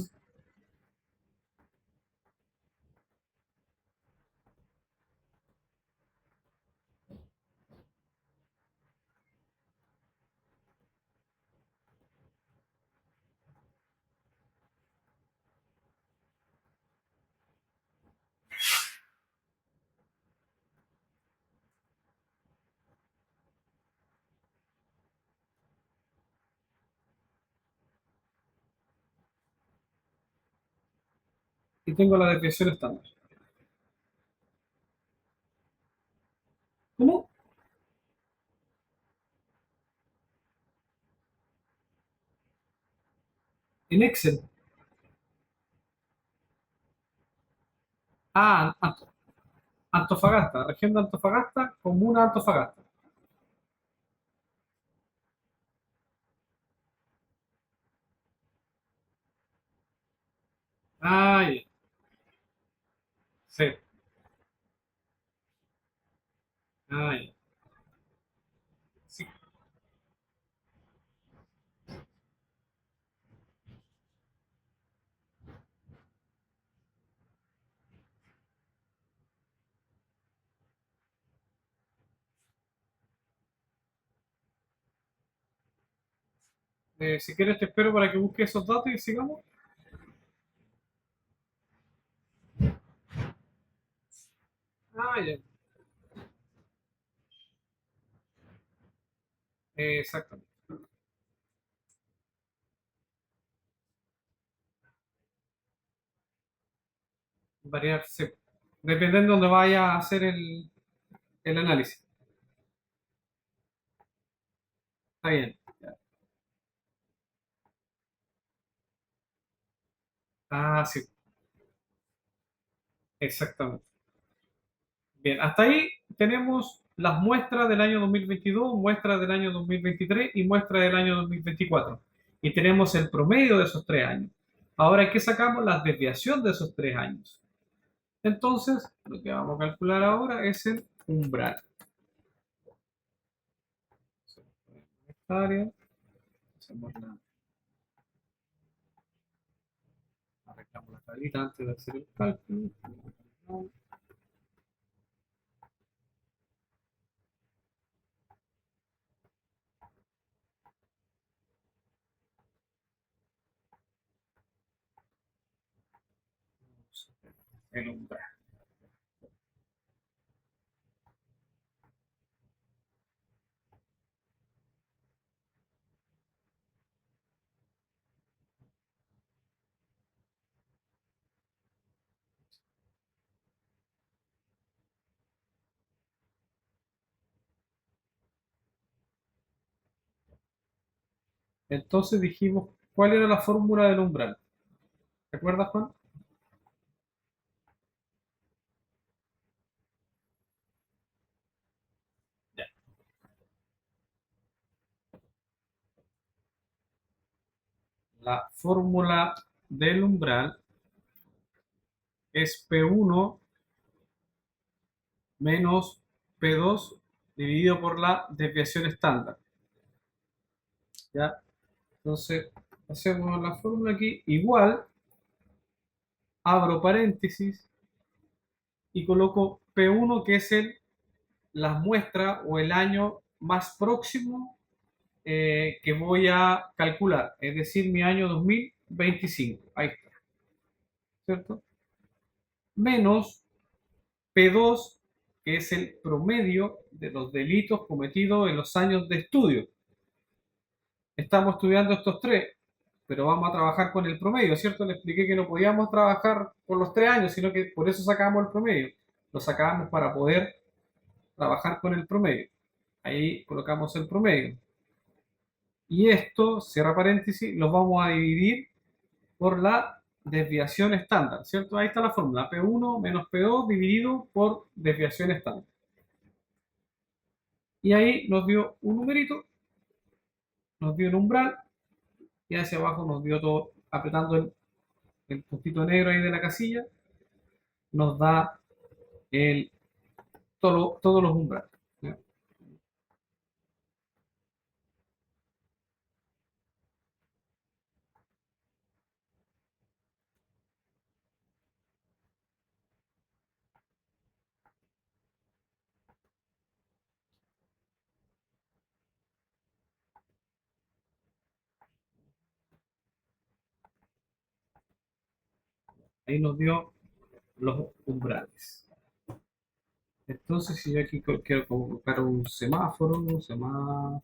Y tengo la desviación estándar. ¿Cómo? En Excel. Ah, Antofagasta, región de Antofagasta, comuna de Antofagasta. Ah, ya. Sí. Ah, ya. Sí. Si quieres te espero para que busque esos datos y sigamos. Ah, ya. Exactamente. Variarse. Dependiendo de dónde vaya a hacer el análisis. Está bien. Ah, sí, exactamente. Bien, hasta ahí tenemos las muestras del año 2022, muestras del año 2023 y muestras del año 2024. Y tenemos el promedio de esos 3 años. Ahora hay que sacamos la desviación de esos 3 años. Entonces, lo que vamos a calcular ahora es el umbral. Esta área, hacemos arreglamos la tablita antes de hacer el cálculo. El umbral. Entonces dijimos, ¿cuál era la fórmula del umbral? ¿Te acuerdas, Juan? Ya. La fórmula del umbral es P1 menos P2 dividido por la desviación estándar. ¿Ya? Entonces, hacemos la fórmula aquí igual, abro paréntesis y coloco P1 que es la muestra o el año más próximo que voy a calcular, es decir, mi año 2025. Ahí está, ¿cierto? Menos P2, que es el promedio de los delitos cometidos en los años de estudio. Estamos estudiando estos tres, pero vamos a trabajar con el promedio, ¿cierto? Le expliqué que no podíamos trabajar por los 3 años, sino que por eso sacábamos el promedio. Lo sacábamos para poder trabajar con el promedio. Ahí colocamos el promedio. Y esto, cierra paréntesis, los vamos a dividir por la desviación estándar, ¿cierto? Ahí está la fórmula, P1 menos P2 dividido por desviación estándar. Y ahí nos dio un numerito, nos dio el umbral, y hacia abajo nos dio todo, apretando el puntito negro ahí de la casilla, nos da todos los umbrales. ¿Ya? Ahí nos dio los umbrales. Entonces, si yo aquí quiero colocar un semáforo, semáforo.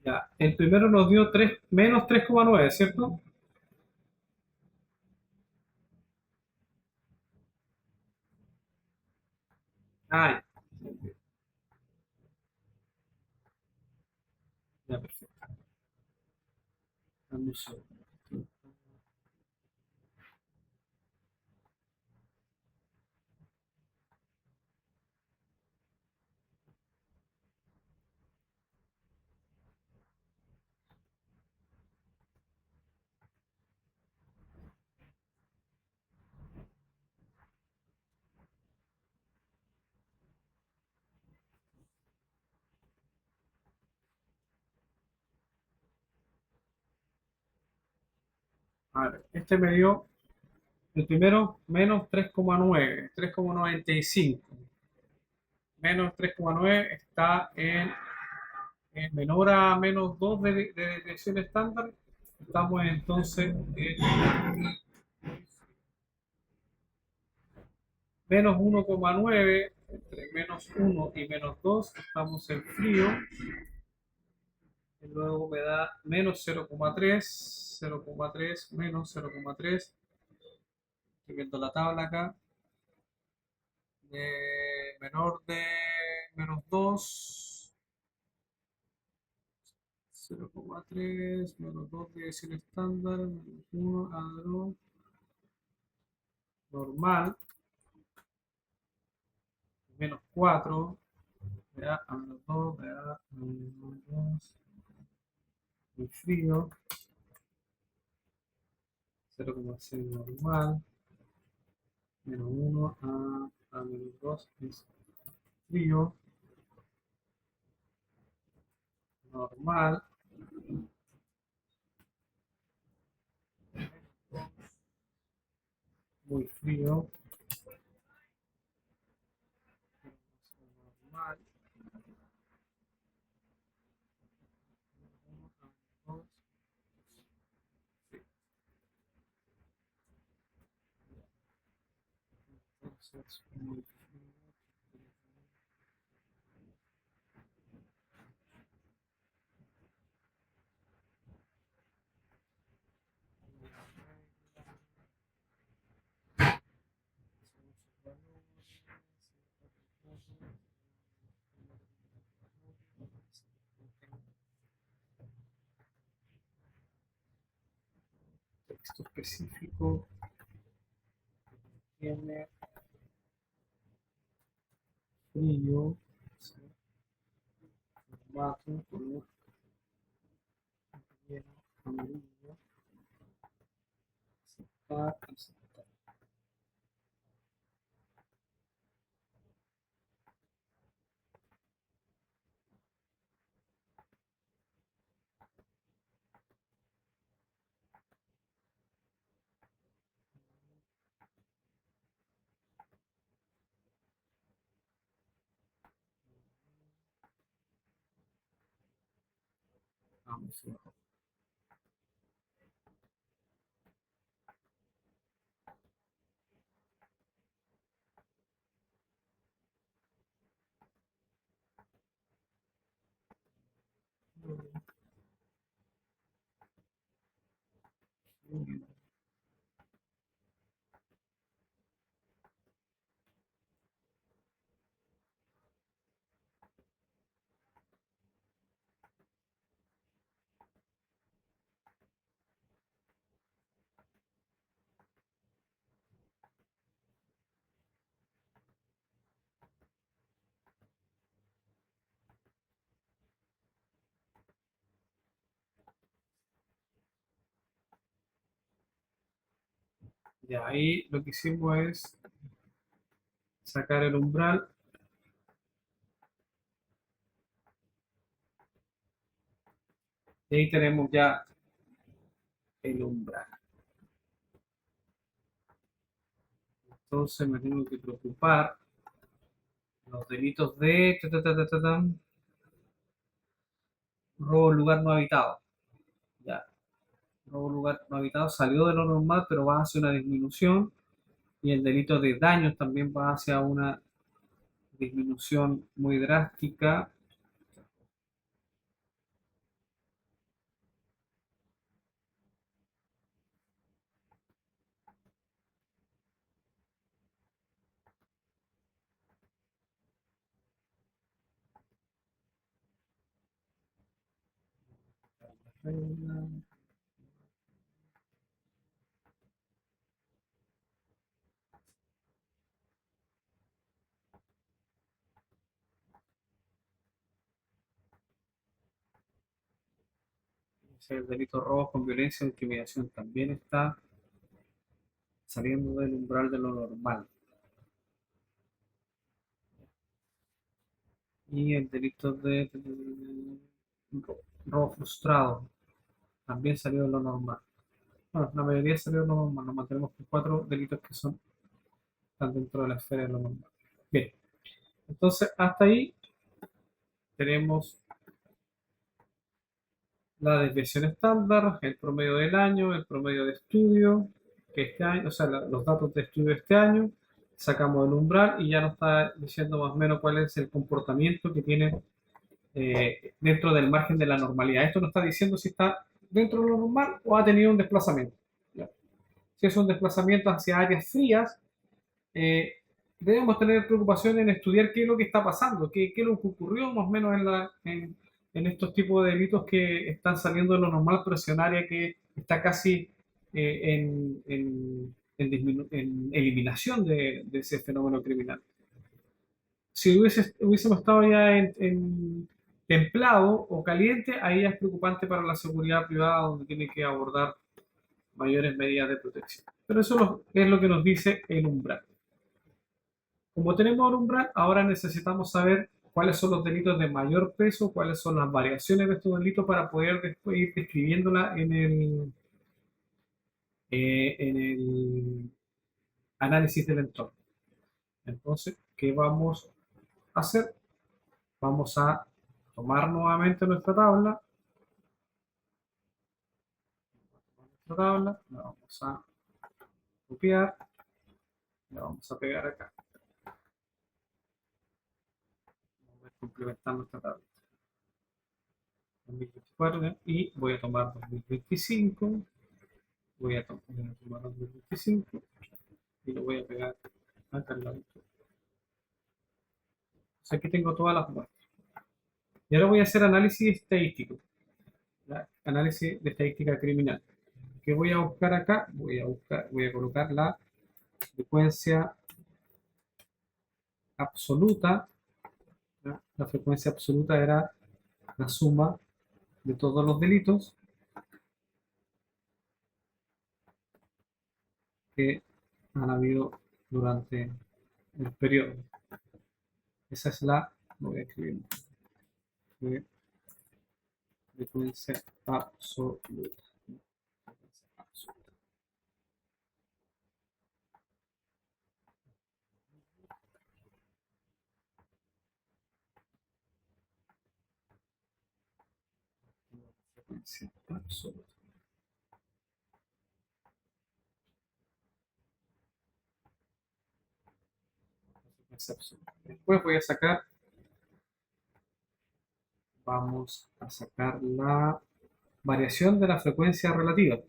Ya, el primero nos dio 3, menos 3,9, ¿cierto? Ah, ya, perfecto. evolución. A ver, este me dio el primero menos 3,9, 3,95. Menos 3,9 está en menor a menos 2 de desviación estándar. Estamos entonces en menos 1,9, entre menos 1 y menos 2 estamos en frío. Y luego me da menos 0,3, 0,3, menos 0,3. Estoy viendo la tabla acá. Menor de menos 2, 0,3, menos 2 de desviación estándar, menos 1, adro, normal, menos 4, ¿verdad? A menos 2, ¿verdad? A menos 2, muy frío, 0,6 normal, menos 1 a menos 2 es frío, normal, muy frío, normal, 1 a menos 2, sí, entonces muy frío. Texto específico tiene frío, ¿sí? Formato, color, negro, amarillo, aceptar, aceptar. Vamos a ver. Ya ahí lo que hicimos es sacar el umbral. Y ahí tenemos ya el umbral. Entonces me tengo que preocupar los delitos de robo en lugar no habitado. Ya, robo en lugar no habitado salió de lo normal, pero va hacia una disminución. Y el delito de daños también va hacia una disminución muy drástica. El delito de robo con violencia o intimidación también está saliendo del umbral de lo normal. Y el delito de robo frustrado también salió de lo normal. Bueno, la mayoría salió de lo normal. Nos mantenemos con cuatro delitos que están dentro de la esfera de lo normal. Bien, entonces hasta ahí tenemos la desviación estándar, el promedio del año, el promedio de estudio, que este año, o sea, los datos de estudio de este año, sacamos el umbral y ya nos está diciendo más o menos cuál es el comportamiento que tiene dentro del margen de la normalidad. Esto nos está diciendo si está dentro de lo normal o ha tenido un desplazamiento. ¿Ya? Si es un desplazamiento hacia áreas frías, eh, debemos tener preocupación en estudiar qué es lo que está pasando, qué es lo que ocurrió más o menos en estos tipos de delitos que están saliendo de lo normal, pero es un área que está casi en eliminación de ese fenómeno criminal. Si hubiésemos estado ya en templado o caliente, ahí ya es preocupante para la seguridad privada, donde tiene que abordar mayores medidas de protección. Pero eso es lo que nos dice el umbral. Como tenemos el umbral, ahora necesitamos saber cuáles son los delitos de mayor peso, cuáles son las variaciones de estos delitos para poder después ir describiéndola en el análisis del entorno. Entonces, ¿qué vamos a hacer? Vamos a tomar nuevamente nuestra tabla, la vamos a copiar, la vamos a pegar acá. Vamos a complementar nuestra tabla. 2024 y voy a tomar 2025, voy a tomar 2025 y lo voy a pegar acá al lado. Entonces aquí tengo todas las muestras. Y ahora voy a hacer análisis estadístico, ¿ya? Análisis de estadística criminal. ¿Qué voy a buscar acá? Voy a colocar la frecuencia absoluta, ¿ya? La frecuencia absoluta era la suma de todos los delitos que han habido durante el periodo. Esa es lo voy a escribir, frecuencia absoluta. Frecuencia absoluta. Después vamos a sacar la variación de la frecuencia relativa.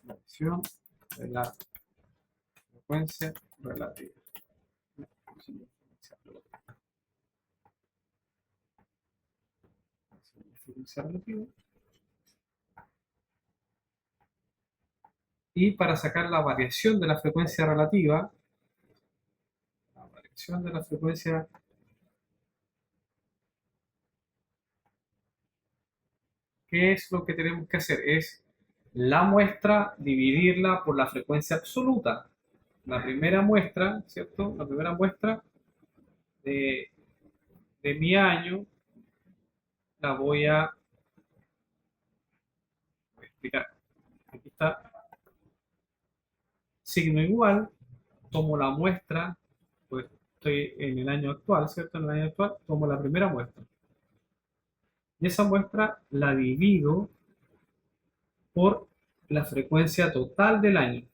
Variación de la frecuencia relativa. Frecuencia relativa. Y para sacar la variación de la frecuencia relativa, ¿qué es lo que tenemos que hacer? Es la muestra, dividirla por la frecuencia absoluta. La primera muestra, ¿cierto? La primera muestra de, de mi año la voy a explicar. Aquí está, signo igual, tomo la muestra, pues estoy en el año actual, ¿cierto? En el año actual tomo la primera muestra. Y esa muestra la divido por la frecuencia total del año.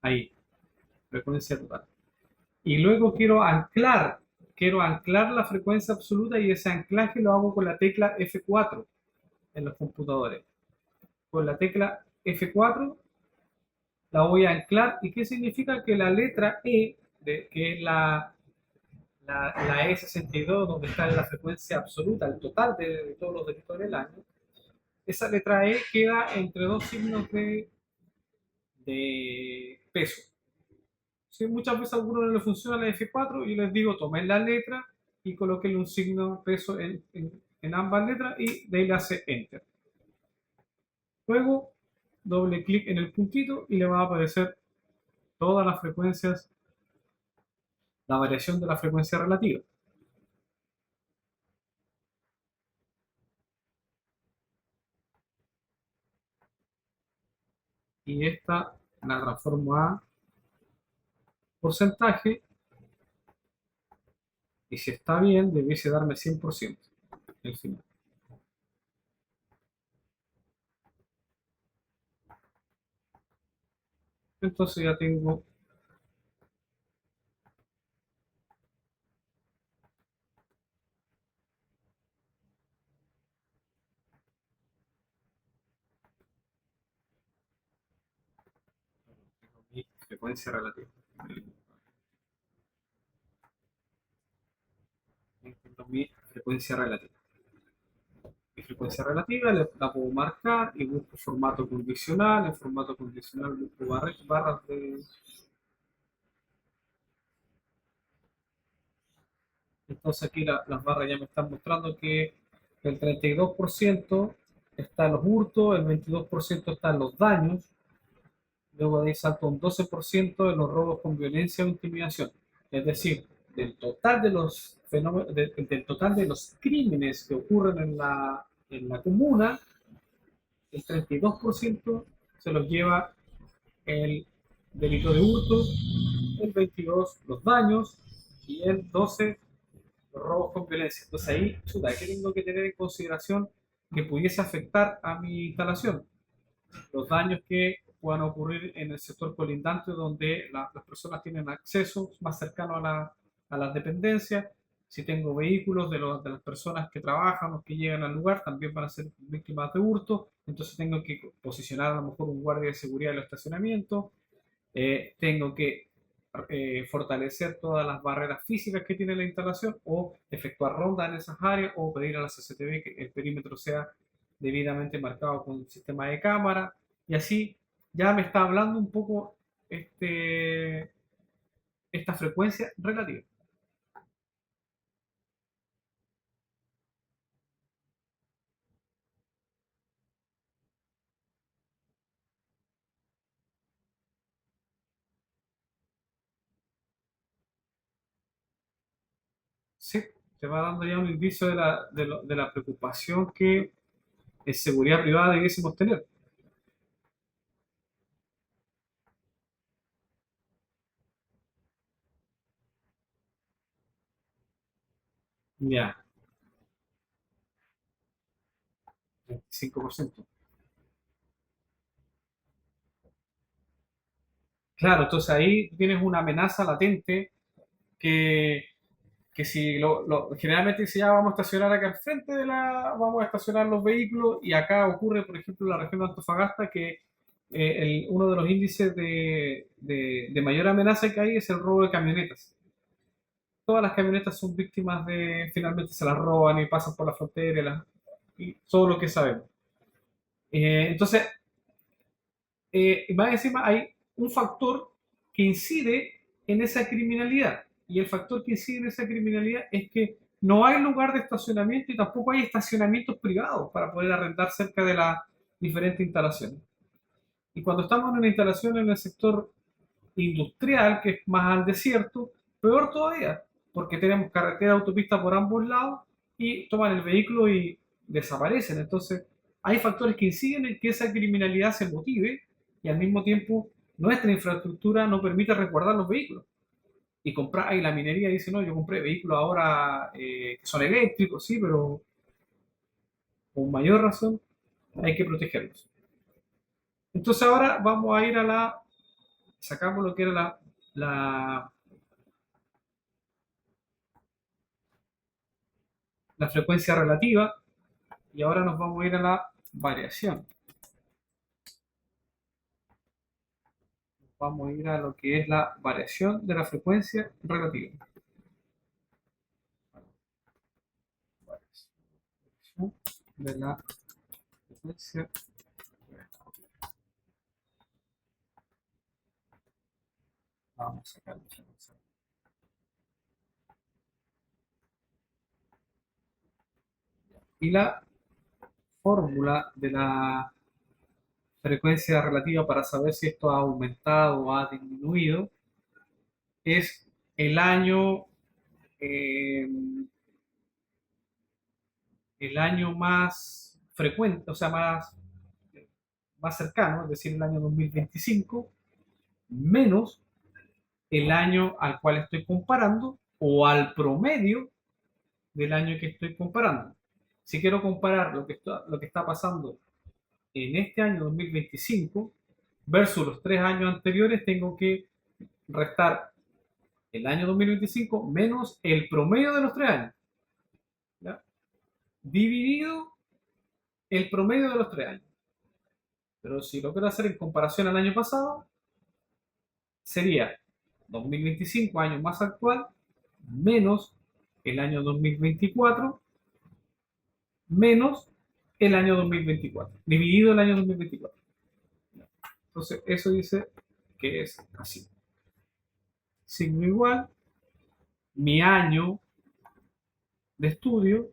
Ahí, frecuencia total. Y luego quiero anclar la frecuencia absoluta y ese anclaje lo hago con la tecla F4 en los computadores. Con la tecla F4 la voy a anclar. ¿Y qué significa? Que la letra E, que es la E62, donde está la frecuencia absoluta, el total de todos los delitos del año, esa letra E queda entre dos signos de peso. ¿Sí? Muchas veces a algunos no le funciona la F4 y les digo, tomen la letra y colóquele un signo peso en ambas letras y de ahí le hace Enter. Luego, doble clic en el puntito y le va a aparecer todas las frecuencias, la variación de la frecuencia relativa. Y esta la transformo a porcentaje y si está bien, debiese darme 100% al final. Entonces ya tengo mi frecuencia relativa. Tengo mi frecuencia relativa. Mi frecuencia relativa la puedo marcar y busco formato condicional. En formato condicional busco barras de. Entonces aquí las barras ya me están mostrando que el 32% está en los hurtos, el 22% está en los daños, luego de ahí salta un 12% en los robos con violencia o intimidación. Es decir, del total de los fenómenos, del total de los crímenes que ocurren en la comuna, el 32% se los lleva el delito de hurto, el 22% los daños y el 12% los robos con violencia. Entonces ahí, chuta, ¿qué tengo que tener en consideración que pudiese afectar a mi instalación? Los daños que puedan ocurrir en el sector colindante donde las personas tienen acceso más cercano a las dependencias. Si tengo vehículos de las personas que trabajan o que llegan al lugar, también van a ser víctimas de hurto. Entonces tengo que posicionar a lo mejor un guardia de seguridad en el estacionamiento. Tengo que fortalecer todas las barreras físicas que tiene la instalación o efectuar rondas en esas áreas o pedir a la CCTV que el perímetro sea debidamente marcado con un sistema de cámara y así ya me está hablando un poco esta frecuencia relativa. Sí, te va dando ya un indicio de la preocupación que en seguridad privada debiésemos tener. Ya, 25%. Claro, entonces ahí tienes una amenaza latente que, que si generalmente dice ya vamos a estacionar acá al frente vamos a estacionar los vehículos y acá ocurre, por ejemplo, en la región de Antofagasta que uno de los índices de mayor amenaza que hay es el robo de camionetas. Todas las camionetas son víctimas finalmente se las roban y pasan por la frontera y todo lo que sabemos. Entonces, más encima hay un factor que incide en esa criminalidad. Y el factor que incide en esa criminalidad es que no hay lugar de estacionamiento y tampoco hay estacionamientos privados para poder arrendar cerca de las diferentes instalaciones. Y cuando estamos en una instalación en el sector industrial, que es más al desierto, peor todavía, porque tenemos carretera, autopista por ambos lados y toman el vehículo y desaparecen. Entonces, hay factores que inciden en que esa criminalidad se motive y al mismo tiempo nuestra infraestructura no permite resguardar los vehículos. Y comprar, y la minería dice, no, yo compré vehículos ahora que son eléctricos, sí, pero con mayor razón hay que protegerlos. Entonces ahora vamos a ir sacamos lo que era la, la frecuencia relativa y ahora nos vamos a ir a la variación. Vamos a ir a lo que es la variación de la frecuencia relativa. Variación de la frecuencia relativa. Vamos a sacar Y la fórmula de la frecuencia relativa para saber si esto ha aumentado o ha disminuido es el año, eh, el año más frecuente, o sea, más cercano, es decir, el año 2025, menos el año al cual estoy comparando o al promedio del año que estoy comparando. Si quiero comparar lo que está pasando en este año 2025 versus los 3 años anteriores, tengo que restar el año 2025 menos el promedio de los 3 años, ¿ya? Dividido el promedio de los 3 años. Pero si lo quiero hacer en comparación al año pasado, sería 2025, año más actual, menos el año 2024, menos el año 2024, dividido el año 2024. Entonces, eso dice que es así. Signo igual, mi año de estudio,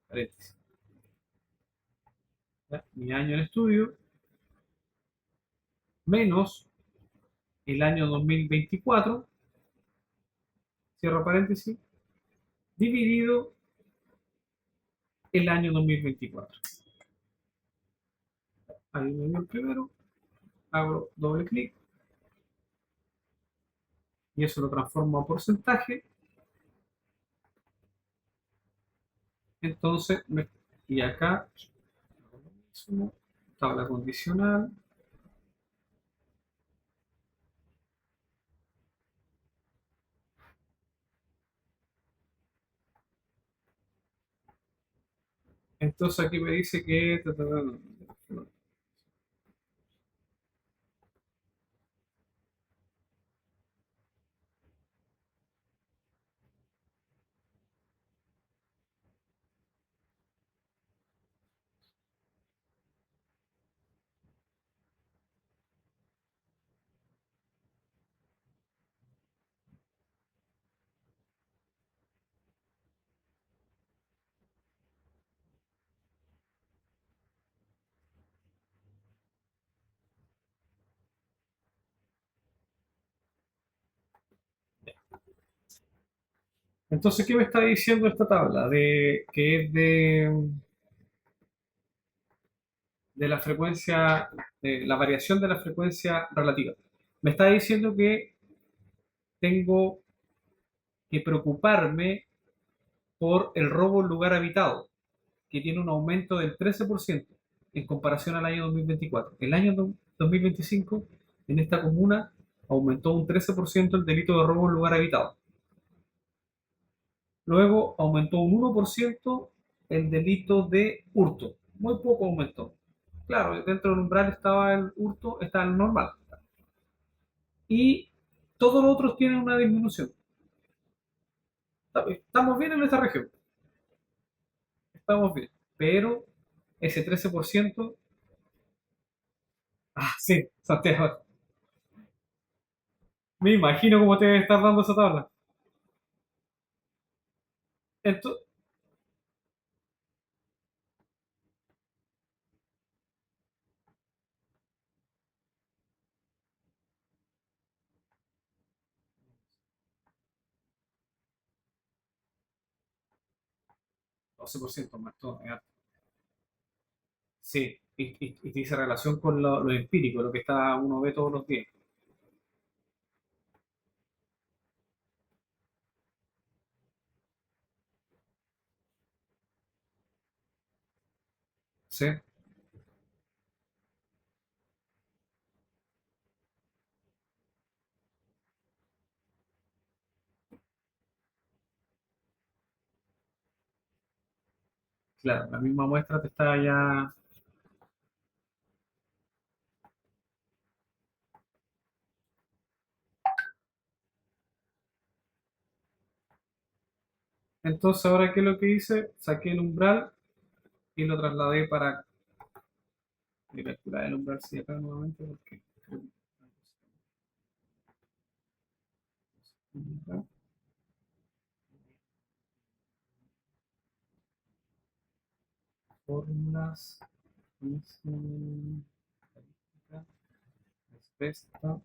paréntesis, ¿ya? Mi año de estudio, menos el año 2024, cierro paréntesis, dividido el año 2024. Ahí me dio el primero, hago doble clic y eso lo transformo a porcentaje. Entonces, y acá, tabla condicional. Entonces aquí me dice que... Entonces, ¿qué me está diciendo esta tabla? Que es de la frecuencia, de la variación de la frecuencia relativa. Me está diciendo que tengo que preocuparme por el robo en lugar habitado, que tiene un aumento del 13% en comparación al año 2024. El año 2025, en esta comuna, aumentó un 13% el delito de robo en lugar habitado. Luego aumentó un 1% el delito de hurto. Muy poco aumentó. Claro, dentro del umbral estaba el hurto, estaba el normal. Y todos los otros tienen una disminución. Estamos bien en esta región, estamos bien. Pero ese 13%, sí, Santiago, me imagino cómo te debe estar dando esa tabla. Entonces, 12% más todo. Sí, y dice relación con lo empírico, lo que está uno ve todos los días. Sí, claro, la misma muestra te está ya. Entonces, ahora, ¿qué es lo que hice? Saqué el umbral y lo trasladé para calcular el umbral, sí, acá nuevamente, porque fórmulas respuesta.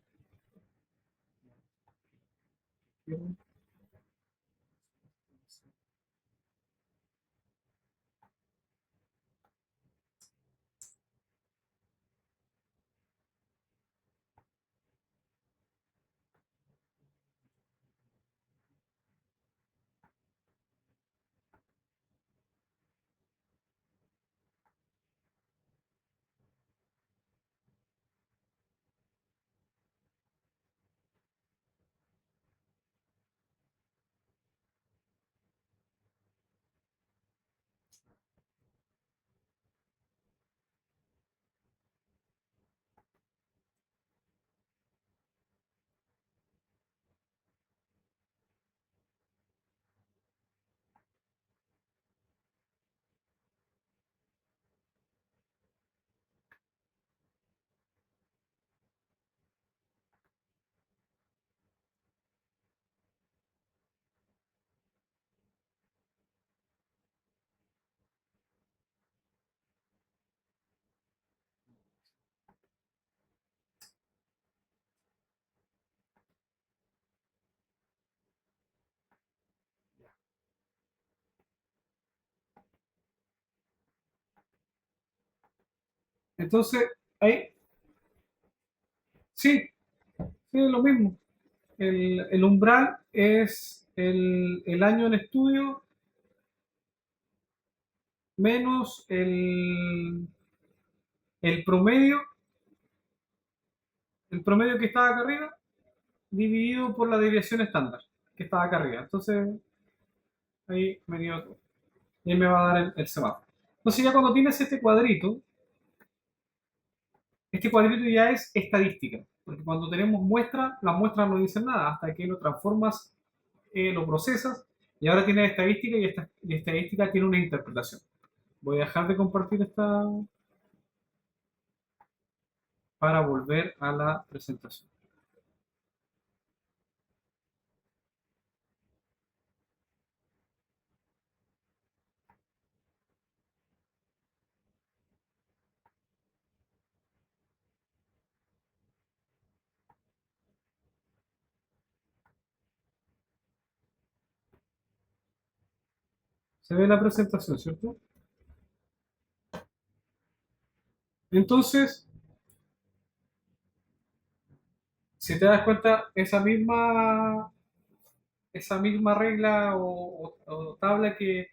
Entonces, ahí, sí, sí, es lo mismo. El umbral es el año en estudio menos el promedio, el promedio que estaba acá arriba, dividido por la desviación estándar que estaba acá arriba. Entonces, ahí me dio todo. Y ahí me va a dar el semáforo. Entonces, ya cuando tienes este cuadrito ya es estadística. Porque cuando tenemos muestras, las muestras no dicen nada hasta que lo transformas, lo procesas y ahora tienes estadística y esta y estadística tiene una interpretación. Voy a dejar de compartir esta para volver a la presentación. Se ve la presentación, ¿cierto? Entonces, si te das cuenta, esa misma regla o tabla que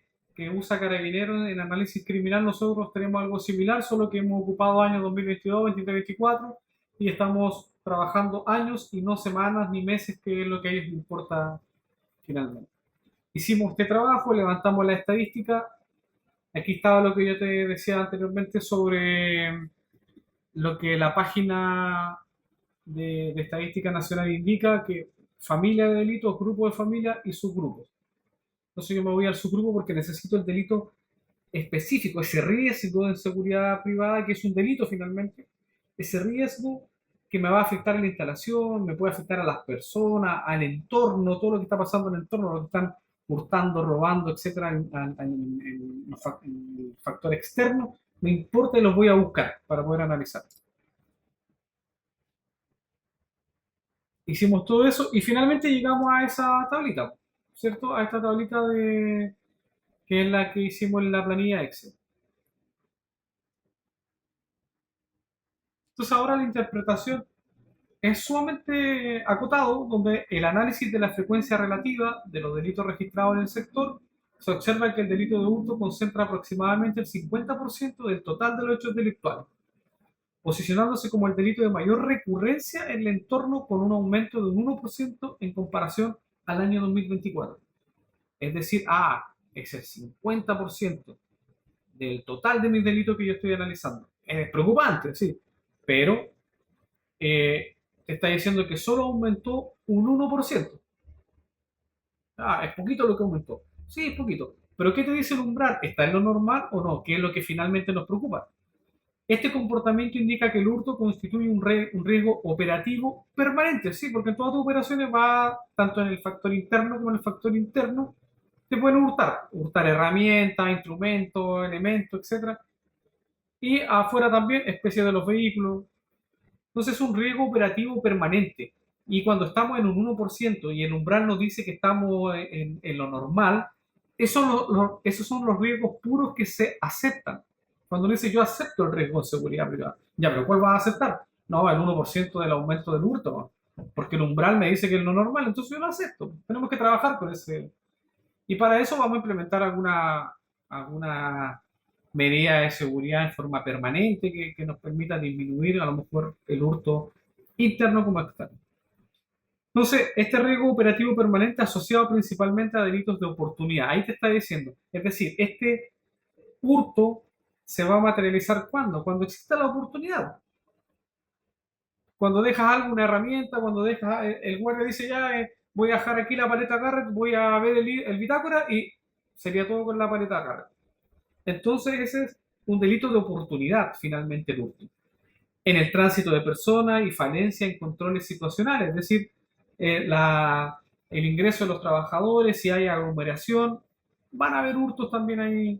usa Carabineros en análisis criminal, nosotros tenemos algo similar, solo que hemos ocupado años 2022, 2023, 2024 y estamos trabajando años y no semanas ni meses, que es lo que a ellos les importa finalmente. Hicimos este trabajo, levantamos la estadística. Aquí estaba lo que yo te decía anteriormente sobre lo que la página de Estadística Nacional indica, que familia de delitos, grupo de familia y subgrupos. Entonces yo me voy al subgrupo porque necesito el delito específico, ese riesgo de seguridad privada, que es un delito finalmente, ese riesgo que me va a afectar en la instalación, me puede afectar a las personas, al entorno, todo lo que está pasando en el entorno, lo que están hurtando, robando, etcétera, en el factor externo, me importa y los voy a buscar para poder analizar. Hicimos todo eso y finalmente llegamos a esa tablita, ¿cierto? A esta tablita que es la que hicimos en la planilla Excel. Entonces ahora la interpretación es sumamente acotado, donde el análisis de la frecuencia relativa de los delitos registrados en el sector, se observa que el delito de hurto concentra aproximadamente el 50% del total de los hechos delictuales, posicionándose como el delito de mayor recurrencia en el entorno, con un aumento de un 1% en comparación al año 2024. Es decir, es el 50% del total de mis delitos que yo estoy analizando. Es preocupante, sí, pero te está diciendo que solo aumentó un 1%. Es poquito lo que aumentó. Sí, es poquito. Pero ¿qué te dice el umbral? ¿Está en lo normal o no? ¿Qué es lo que finalmente nos preocupa? Este comportamiento indica que el hurto constituye un riesgo operativo permanente, sí, porque en todas tus operaciones va tanto en el factor interno como en el factor interno, te pueden hurtar herramientas, instrumentos, elementos, etcétera. Y afuera también, especies de los vehículos. Entonces es un riesgo operativo permanente. Y cuando estamos en un 1% y el umbral nos dice que estamos en lo normal, esos son los riesgos puros que se aceptan. Cuando uno dice yo acepto el riesgo de seguridad privada, ya, pero ¿cuál vas a aceptar? No, el 1% del aumento del hurto, ¿no? Porque el umbral me dice que es lo normal, entonces yo lo acepto. Tenemos que trabajar con ese. Y para eso vamos a implementar alguna medida de seguridad en forma permanente que nos permita disminuir a lo mejor el hurto interno como externo. Entonces, este riesgo operativo permanente asociado principalmente a delitos de oportunidad. Ahí te está diciendo. Es decir, este hurto se va a materializar ¿cuándo? Cuando exista la oportunidad. Cuando dejas algo, una herramienta, cuando dejas, el guardia dice ya, voy a dejar aquí la paleta Garrett, voy a ver el bitácora y sería todo con la paleta Garrett. Entonces ese es un delito de oportunidad, finalmente el hurto. En el tránsito de personas y falencia en controles situacionales, es decir, el ingreso de los trabajadores, si hay aglomeración, van a haber hurtos también ahí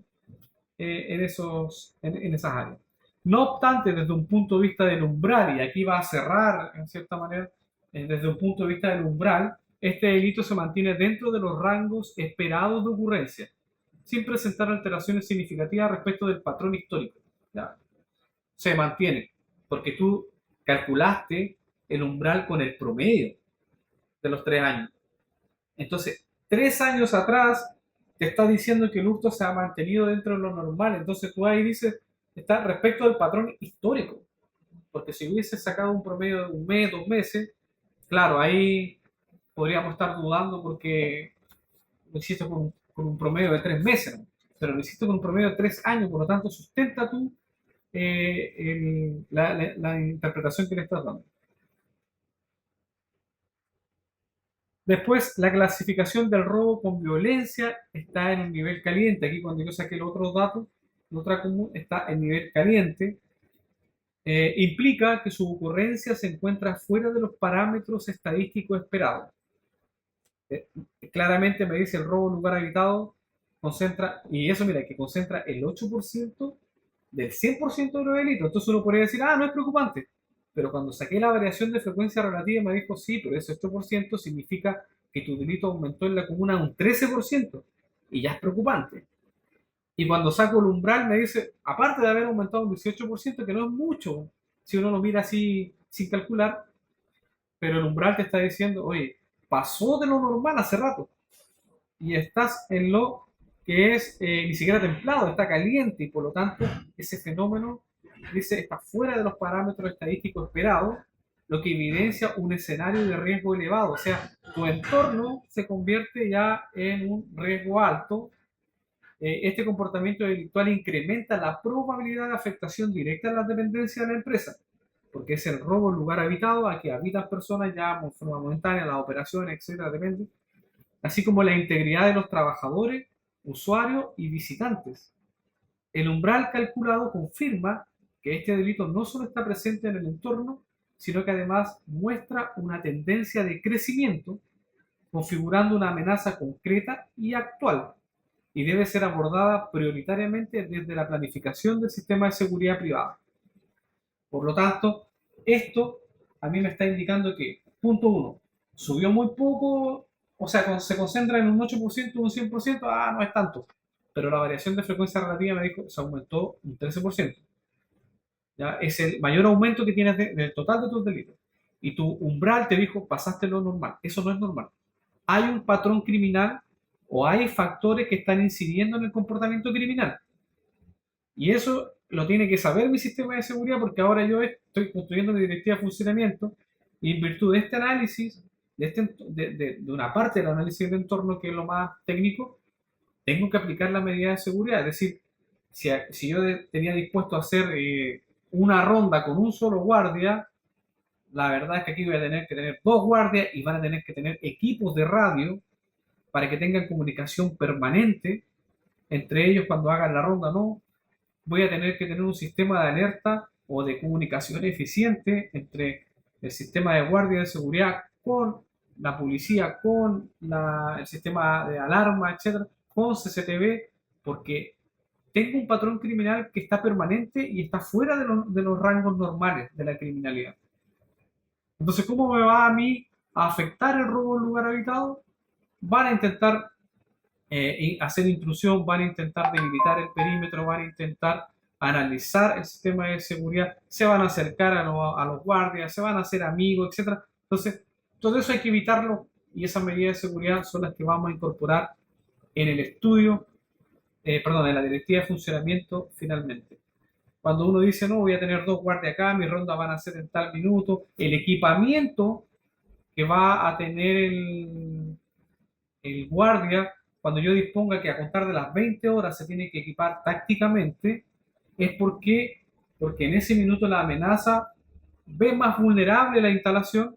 en esas áreas. No obstante, desde un punto de vista del umbral, y aquí va a cerrar en cierta manera, desde un punto de vista del umbral, este delito se mantiene dentro de los rangos esperados de ocurrencia, sin presentar alteraciones significativas respecto del patrón histórico. ¿Ya? Se mantiene, porque tú calculaste el umbral con el promedio de los 3 años. Entonces, 3 años atrás te está diciendo que el hurto se ha mantenido dentro de lo normal. Entonces tú ahí dices, está respecto del patrón histórico. Porque si hubiese sacado un promedio de un mes, 2 meses, claro, ahí podríamos estar dudando porque lo hiciste con un promedio de 3 meses, ¿no? Pero lo hiciste con un promedio de 3 años, por lo tanto sustenta tú la interpretación que le estás dando. Después, la clasificación del robo con violencia está en un nivel caliente. Aquí cuando yo saqué los otros datos, la otra común está en nivel caliente. Implica que su ocurrencia se encuentra fuera de los parámetros estadísticos esperados. Eh, Claramente me dice el robo en lugar habitado concentra, y eso mira, que concentra el 8% del 100% de los delitos. Entonces uno podría decir, no es preocupante. Pero cuando saqué la variación de frecuencia relativa me dijo, sí, pero ese 8% significa que tu delito aumentó en la comuna un 13%. Y ya es preocupante. Y cuando saco el umbral me dice, aparte de haber aumentado un 18%, que no es mucho, si uno lo mira así sin calcular, pero el umbral te está diciendo, oye, pasó de lo normal hace rato y estás en lo que es ni siquiera templado, está caliente y por lo tanto ese fenómeno dice está fuera de los parámetros estadísticos esperados, lo que evidencia un escenario de riesgo elevado. O sea, tu entorno se convierte ya en un riesgo alto. Este comportamiento delictual incrementa la probabilidad de afectación directa a la dependencia de la empresa, porque es el robo en lugar habitado a que habitan personas ya en forma momentánea, las operaciones, etcétera, depende, así como la integridad de los trabajadores, usuarios y visitantes. El umbral calculado confirma que este delito no solo está presente en el entorno, sino que además muestra una tendencia de crecimiento, configurando una amenaza concreta y actual, y debe ser abordada prioritariamente desde la planificación del sistema de seguridad privada. Por lo tanto, esto a mí me está indicando que, punto uno, subió muy poco, o sea, se concentra en un 8%, un 100%, no es tanto. Pero la variación de frecuencia relativa me dijo se aumentó un 13%. ¿Ya? Es el mayor aumento que tienes del total de tus delitos. Y tu umbral te dijo pasaste lo normal. Eso no es normal. Hay un patrón criminal o hay factores que están incidiendo en el comportamiento criminal. Y eso lo tiene que saber mi sistema de seguridad porque ahora yo estoy construyendo mi directiva de funcionamiento y en virtud de este análisis, de una parte del análisis de entorno que es lo más técnico, tengo que aplicar la medida de seguridad. Es decir, si yo tenía dispuesto a hacer una ronda con un solo guardia, la verdad es que aquí voy a tener que tener 2 guardias y van a tener que tener equipos de radio para que tengan comunicación permanente entre ellos cuando hagan la ronda, no. Voy a tener que tener un sistema de alerta o de comunicación eficiente entre el sistema de guardia de seguridad con la policía, con el sistema de alarma, etcétera, con CCTV, porque tengo un patrón criminal que está permanente y está fuera de los rangos normales de la criminalidad. Entonces, ¿cómo me va a mí a afectar el robo en lugar habitado? Van a intentar hacer intrusión, van a intentar delimitar el perímetro, van a intentar analizar el sistema de seguridad, se van a acercar a los guardias, se van a hacer amigos, etcétera. Entonces, todo eso hay que evitarlo y esas medidas de seguridad son las que vamos a incorporar en el estudio, en la directiva de funcionamiento finalmente. Cuando uno dice, no, voy a tener 2 guardias acá, mi ronda van a ser en tal minuto, el equipamiento que va a tener el guardia, cuando yo disponga que a contar de las 20 horas se tiene que equipar tácticamente, es porque en ese minuto la amenaza ve más vulnerable la instalación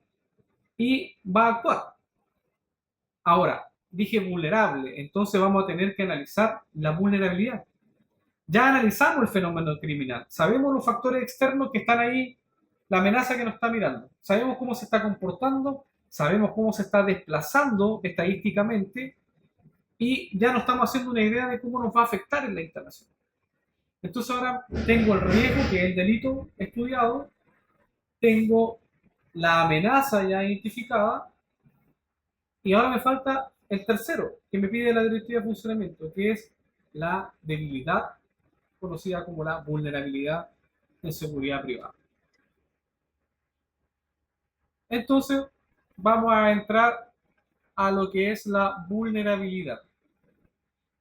y va a actuar. Ahora, dije vulnerable, entonces vamos a tener que analizar la vulnerabilidad. Ya analizamos el fenómeno criminal, sabemos los factores externos que están ahí, la amenaza que nos está mirando, sabemos cómo se está comportando, sabemos cómo se está desplazando estadísticamente y ya nos estamos haciendo una idea de cómo nos va a afectar en la instalación. Entonces ahora tengo el riesgo, que es el delito estudiado, tengo la amenaza ya identificada y ahora me falta el tercero, que me pide la directiva de funcionamiento, que es la debilidad, conocida como la vulnerabilidad en seguridad privada. Entonces, vamos a entrar a lo que es la vulnerabilidad.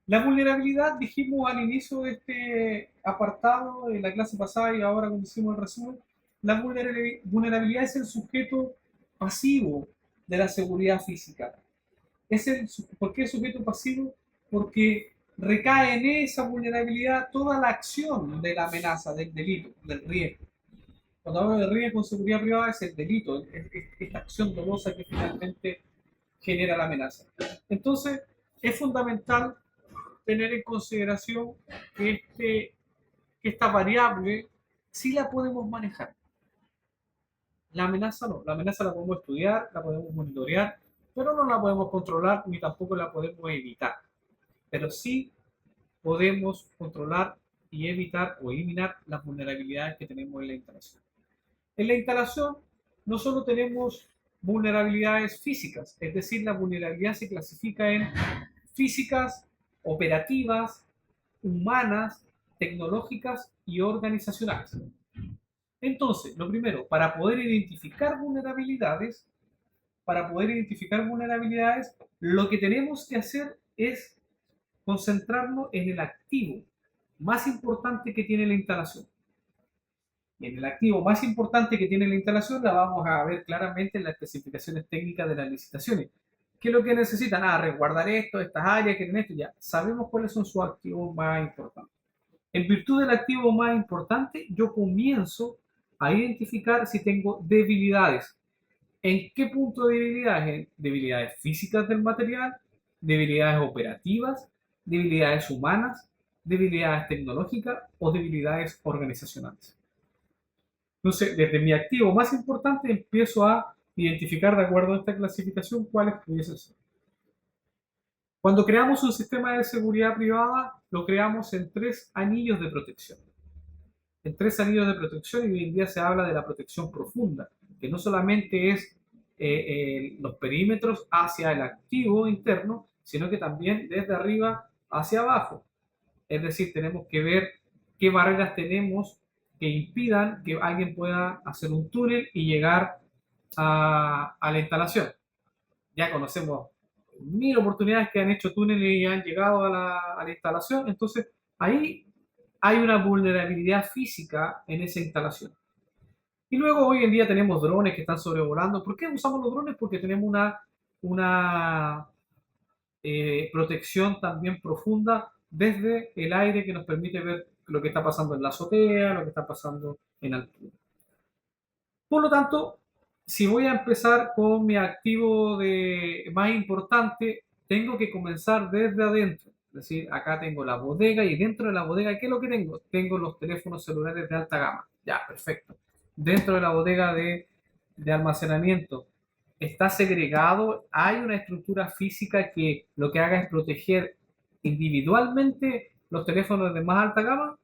La vulnerabilidad, dijimos al inicio de este apartado, en la clase pasada y ahora cuando hicimos el resumen, la vulnerabilidad es el sujeto pasivo de la seguridad física. ¿Por qué sujeto pasivo? Porque recae en esa vulnerabilidad toda la acción de la amenaza, del delito, del riesgo. Cuando hablo de riesgo en seguridad privada es el delito, es esta acción dolosa que finalmente genera la amenaza. Entonces, es fundamental tener en consideración que esta variable sí la podemos manejar. La amenaza no, la amenaza la podemos estudiar, la podemos monitorear, pero no la podemos controlar ni tampoco la podemos evitar. Pero sí podemos controlar y evitar o eliminar las vulnerabilidades que tenemos en la instalación. En la instalación no solo tenemos vulnerabilidades físicas, es decir, la vulnerabilidad se clasifica en físicas, operativas, humanas, tecnológicas y organizacionales. Entonces, lo primero, para poder identificar vulnerabilidades, lo que tenemos que hacer es concentrarnos en el activo más importante que tiene la instalación. Y en el activo más importante que tiene la instalación la vamos a ver claramente en las especificaciones técnicas de las licitaciones. ¿Qué es lo que necesitan? Resguardar esto, estas áreas, que tienen esto, ya. Sabemos cuáles son sus activos más importantes. En virtud del activo más importante, yo comienzo a identificar si tengo debilidades. ¿En qué punto de debilidades? En debilidades físicas del material, debilidades operativas, debilidades humanas, debilidades tecnológicas o debilidades organizacionales. Entonces, desde mi activo más importante empiezo a identificar, de acuerdo a esta clasificación, cuáles pudiesen ser. Cuando creamos un sistema de seguridad privada, lo creamos en 3 anillos de protección. En 3 anillos de protección, y hoy en día se habla de la protección profunda, que no solamente es los perímetros hacia el activo interno, sino que también desde arriba hacia abajo. Es decir, tenemos que ver qué barreras tenemos que impidan que alguien pueda hacer un túnel y llegar a la instalación. Ya conocemos 1000 oportunidades que han hecho túneles y han llegado a la instalación, entonces ahí hay una vulnerabilidad física en esa instalación. Y luego hoy en día tenemos drones que están sobrevolando. ¿Por qué usamos los drones? Porque tenemos una protección también profunda desde el aire que nos permite ver lo que está pasando en la azotea, lo que está pasando en altura. Por lo tanto, si voy a empezar con mi activo más importante, tengo que comenzar desde adentro. Es decir, acá tengo la bodega y dentro de la bodega, ¿qué es lo que tengo? Tengo los teléfonos celulares de alta gama. Ya, perfecto. Dentro de la bodega de almacenamiento está segregado, hay una estructura física que lo que haga es proteger individualmente los teléfonos de más alta gama,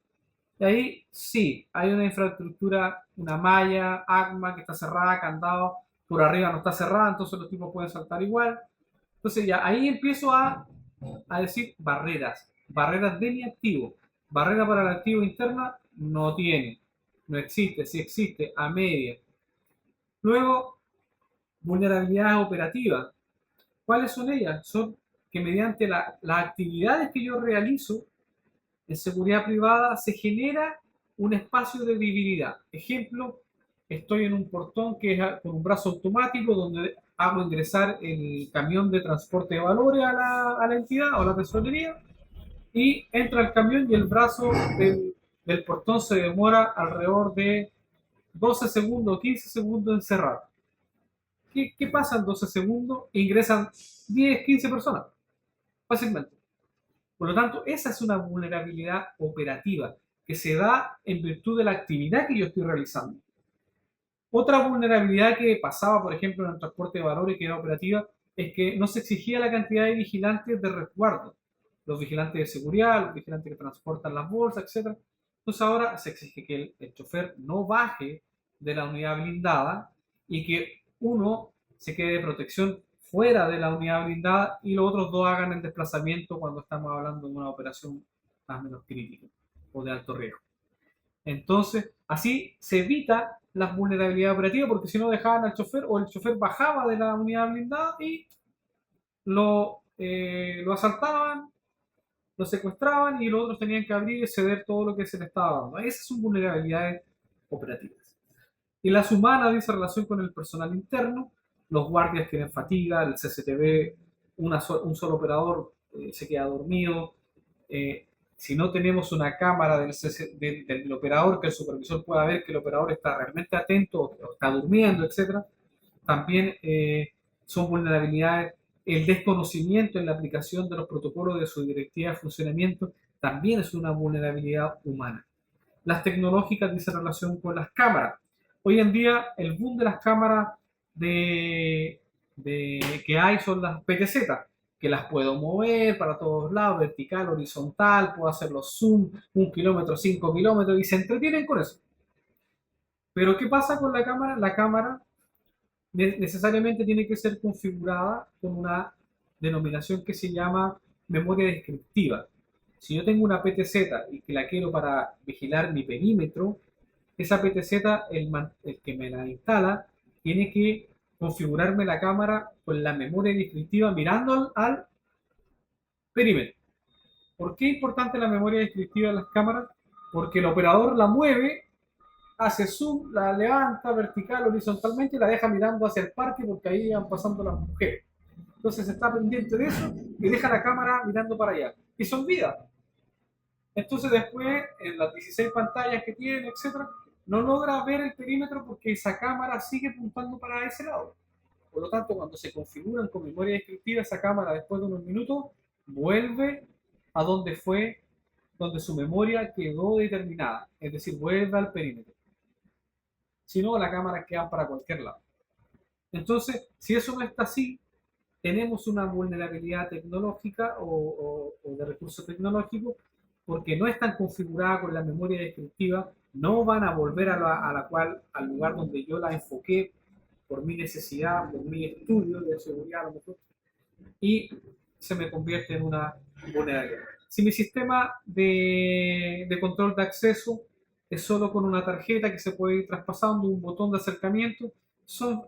y ahí sí, hay una infraestructura, una malla, ACMA que está cerrada, candado, por arriba no está cerrada, entonces los tipos pueden saltar igual. Entonces ya ahí empiezo a decir barreras, barreras de mi activo. Barrera para el activo interna no tiene, no existe, si existe, a media. Luego, vulnerabilidades operativas. ¿Cuáles son ellas? Son que mediante las actividades que yo realizo en seguridad privada se genera un espacio de debilidad. Ejemplo, estoy en un portón que es con un brazo automático donde hago ingresar el camión de transporte de valores a la entidad o a la tesorería y entra el camión y el brazo del portón se demora alrededor de 12 segundos, 15 segundos en cerrar. ¿Qué pasa en 12 segundos? Ingresan 10, 15 personas, fácilmente. Por lo tanto, esa es una vulnerabilidad operativa que se da en virtud de la actividad que yo estoy realizando. Otra vulnerabilidad que pasaba, por ejemplo, en el transporte de valores que era operativa, es que no se exigía la cantidad de vigilantes de resguardo. Los vigilantes de seguridad, los vigilantes que transportan las bolsas, etc. Entonces ahora se exige que el chofer no baje de la unidad blindada y que uno se quede de protección fuera de la unidad blindada y los otros dos hagan el desplazamiento cuando estamos hablando de una operación más o menos crítica o de alto riesgo. Entonces, así se evita las vulnerabilidades operativas porque si no dejaban al chofer o el chofer bajaba de la unidad blindada y lo asaltaban, lo secuestraban y los otros tenían que abrir y ceder todo lo que se les estaba dando. Esas son vulnerabilidades operativas. Y las humanas dice relación con el personal interno, los guardias tienen fatiga, el CCTV, un solo operador se queda dormido, eh, si no tenemos una cámara del operador que el supervisor pueda ver que el operador está realmente atento o está durmiendo, etcétera, también son vulnerabilidades. El desconocimiento en la aplicación de los protocolos de su directiva de funcionamiento también es una vulnerabilidad humana. Las tecnológicas dicen relación con las cámaras. Hoy en día el boom de las cámaras que hay son las PTZ, que las puedo mover para todos lados, vertical, horizontal, puedo hacer los zoom, 1 kilómetro, 5 kilómetros, y se entretienen con eso. Pero ¿qué pasa con la cámara? La cámara necesariamente tiene que ser configurada con una denominación que se llama memoria descriptiva. Si yo tengo una PTZ y que la quiero para vigilar mi perímetro, esa PTZ, el que me la instala, tiene que configurarme la cámara con la memoria descriptiva mirando al perímetro. ¿Por qué es importante la memoria descriptiva de las cámaras? Porque el operador la mueve, hace zoom, la levanta vertical, horizontalmente y la deja mirando hacia el parque porque ahí van pasando las mujeres. Entonces está pendiente de eso y deja la cámara mirando para allá. Y se olvida. Entonces después, en las 16 pantallas que tiene, etcétera, no logra ver el perímetro porque esa cámara sigue apuntando para ese lado. Por lo tanto, cuando se configuran con memoria descriptiva, esa cámara después de unos minutos vuelve a donde fue, donde su memoria quedó determinada. Es decir, vuelve al perímetro. Si no, la cámara queda para cualquier lado. Entonces, si eso no está así, tenemos una vulnerabilidad tecnológica o de recursos tecnológicos porque no están configuradas con la memoria descriptiva, no van a volver al lugar donde yo la enfoqué por mi necesidad, por mi estudio de seguridad a lo mejor, y se me convierte en una vulnerabilidad. Si mi sistema de control de acceso es solo con una tarjeta que se puede ir traspasando, un botón de acercamiento,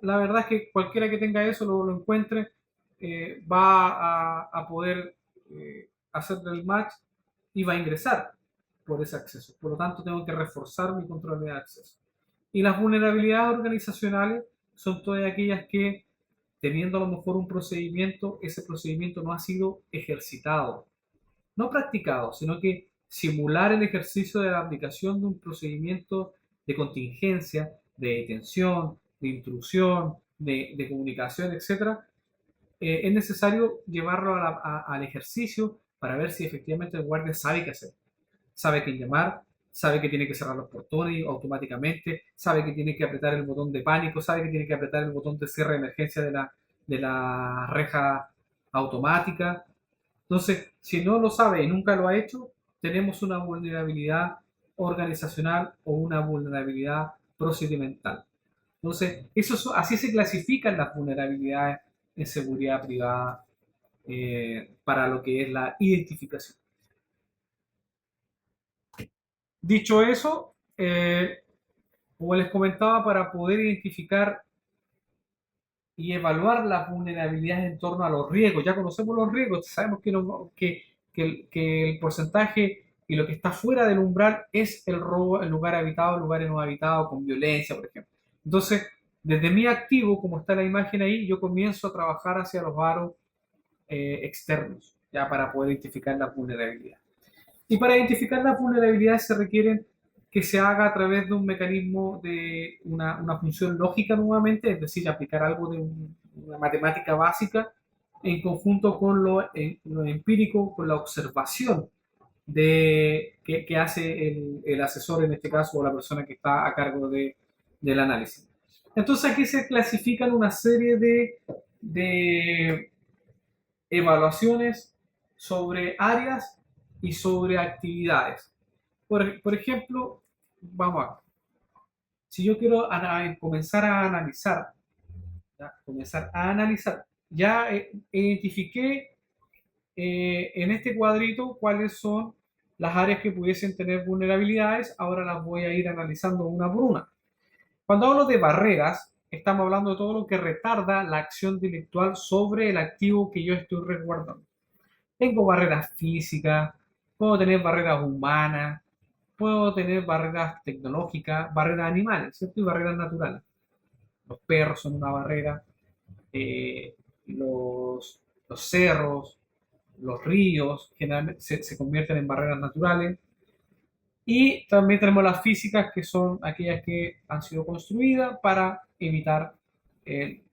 la verdad es que cualquiera que tenga eso lo encuentre, va a poder hacerle el match y va a ingresar por ese acceso. Por lo tanto, tengo que reforzar mi control de acceso. Y las vulnerabilidades organizacionales son todas aquellas que, teniendo a lo mejor un procedimiento, ese procedimiento no ha sido ejercitado, no practicado, sino que simular el ejercicio de la aplicación de un procedimiento de contingencia, de detención, de intrusión, de comunicación, etcétera, es necesario llevarlo al ejercicio para ver si efectivamente el guardia sabe qué hacer. Sabe quién llamar, sabe que tiene que cerrar los portones automáticamente, sabe que tiene que apretar el botón de pánico, sabe que tiene que apretar el botón de cierre de emergencia de la reja automática. Entonces, si no lo sabe y nunca lo ha hecho, tenemos una vulnerabilidad organizacional o una vulnerabilidad procedimental. Entonces, así se clasifican las vulnerabilidades en seguridad privada para lo que es la identificación. Dicho eso, como les comentaba, para poder identificar y evaluar las vulnerabilidades en torno a los riesgos. Ya conocemos los riesgos, sabemos que el porcentaje y lo que está fuera del umbral es el robo en lugar habitado, lugares no habitados, con violencia, por ejemplo. Entonces, desde mi activo, como está la imagen ahí, yo comienzo a trabajar hacia los varos externos, ya para poder identificar las vulnerabilidades. Y para identificar las vulnerabilidades se requieren que se haga a través de un mecanismo de una función lógica nuevamente, es decir, aplicar algo de una matemática básica en conjunto con lo empírico, con la observación que hace el asesor en este caso o la persona que está a cargo del análisis. Entonces aquí se clasifican una serie de evaluaciones sobre áreas y sobre actividades. Por ejemplo, vamos a ver, si yo quiero comenzar a analizar, ya identifiqué en este cuadrito cuáles son las áreas que pudiesen tener vulnerabilidades, ahora las voy a ir analizando una por una. Cuando hablo de barreras, estamos hablando de todo lo que retarda la acción delictual sobre el activo que yo estoy resguardando. Tengo barreras físicas, puedo tener barreras humanas, puedo tener barreras tecnológicas, barreras animales, ¿cierto? Y barreras naturales. Los perros son una barrera, eh, los cerros, los ríos generalmente se convierten en barreras naturales. Y también tenemos las físicas, que son aquellas que han sido construidas para evitar el,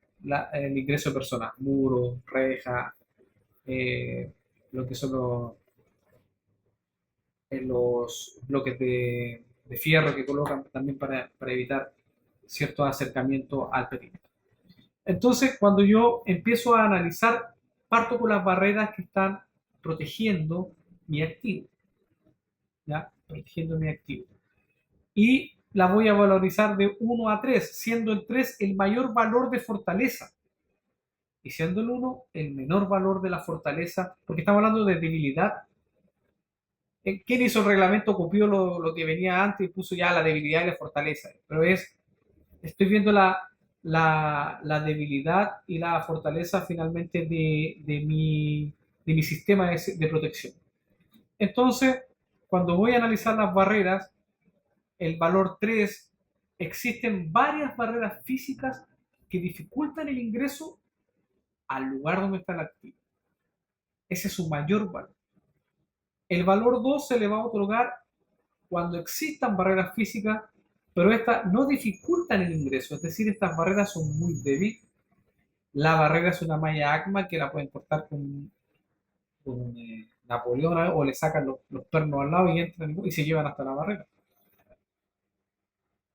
el ingreso de personas, muros, rejas, lo que son los bloques de fierro que colocan también para evitar cierto acercamiento al perímetro. Entonces, cuando yo empiezo a analizar, parto con las barreras que están protegiendo mi activo, ¿ya? Protegiendo mi activo. Y la voy a valorizar de 1 a 3, siendo el 3 el mayor valor de fortaleza y siendo el 1 el menor valor de la fortaleza, porque estamos hablando de debilidad. ¿Quién hizo el reglamento? Copió lo que venía antes y puso ya la debilidad y la fortaleza. Pero estoy viendo la debilidad y la fortaleza finalmente de mi sistema de protección. Entonces, cuando voy a analizar las barreras, el valor 3, existen varias barreras físicas que dificultan el ingreso al lugar donde está el activo. Ese es su mayor valor. El valor 2 se le va a otorgar cuando existan barreras físicas, pero estas no dificultan el ingreso, es decir, estas barreras son muy débiles. La barrera es una malla ACMA que la pueden cortar con un Napoleón o le sacan los pernos al lado y entran y se llevan hasta la barrera.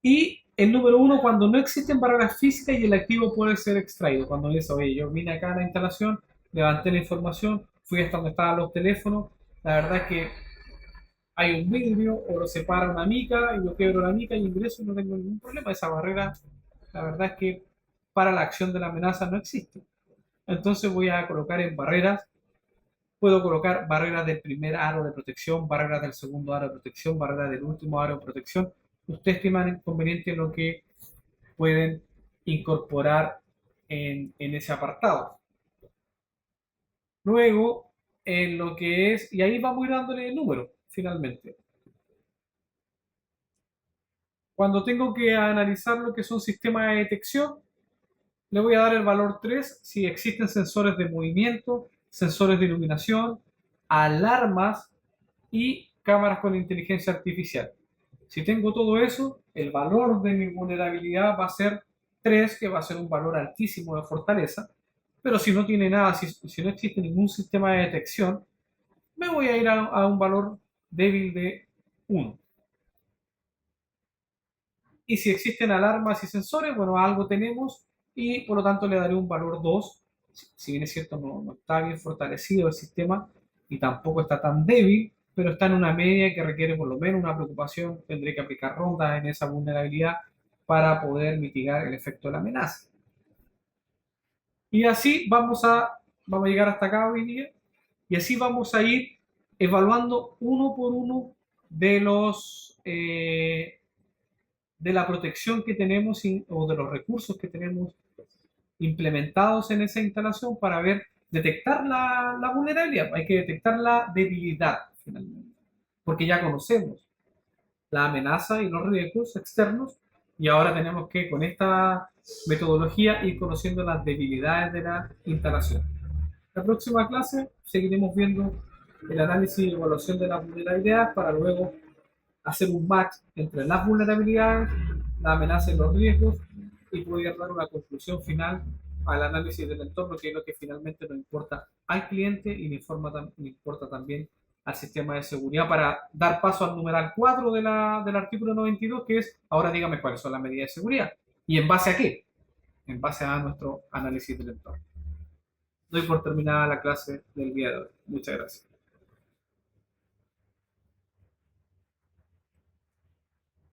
Y el número 1, cuando no existen barreras físicas y el activo puede ser extraído. Cuando dice, oye, yo vine acá a la instalación, levanté la información, fui hasta donde estaban los teléfonos, la verdad es que hay un vidrio o lo separa una mica y yo quebro la mica y ingreso y no tengo ningún problema. Esa barrera, la verdad es que para la acción de la amenaza no existe. Entonces voy a colocar en barreras, puedo colocar barreras del primer aro de protección, barreras del segundo aro de protección, barreras del último aro de protección. Ustedes estiman conveniente lo que pueden incorporar en ese apartado. Luego, en lo que es, y ahí vamos a ir dándole el número, finalmente. Cuando tengo que analizar lo que son sistemas de detección, le voy a dar el valor 3 si existen sensores de movimiento, sensores de iluminación, alarmas y cámaras con inteligencia artificial. Si tengo todo eso, el valor de mi vulnerabilidad va a ser 3, que va a ser un valor altísimo de fortaleza. Pero si no tiene nada, si no existe ningún sistema de detección, me voy a ir a un valor débil de 1. Y si existen alarmas y sensores, bueno, algo tenemos y por lo tanto le daré un valor 2. Si bien es cierto, no está bien fortalecido el sistema, y tampoco está tan débil, pero está en una media que requiere por lo menos una preocupación. Tendré que aplicar rondas en esa vulnerabilidad para poder mitigar el efecto de la amenaza. Y así vamos a llegar hasta acá hoy día, y así vamos a ir evaluando uno por uno de de la protección que tenemos o de los recursos que tenemos implementados en esa instalación para detectar la vulnerabilidad. Hay que detectar la debilidad finalmente, porque ya conocemos la amenaza y los riesgos externos, y ahora tenemos que, con esta metodología, ir conociendo las debilidades de la instalación. La próxima clase seguiremos viendo el análisis y evaluación de las vulnerabilidades para luego hacer un match entre las vulnerabilidades, la amenaza y los riesgos, y poder dar una conclusión final al análisis del entorno, que es lo que finalmente nos importa al cliente y le importa también al sistema de seguridad, para dar paso al numeral 4 del artículo 92, que es: ahora dígame cuáles son las medidas de seguridad. ¿Y en base a qué? En base a nuestro análisis del entorno. Doy por terminada la clase del día de hoy. Muchas gracias.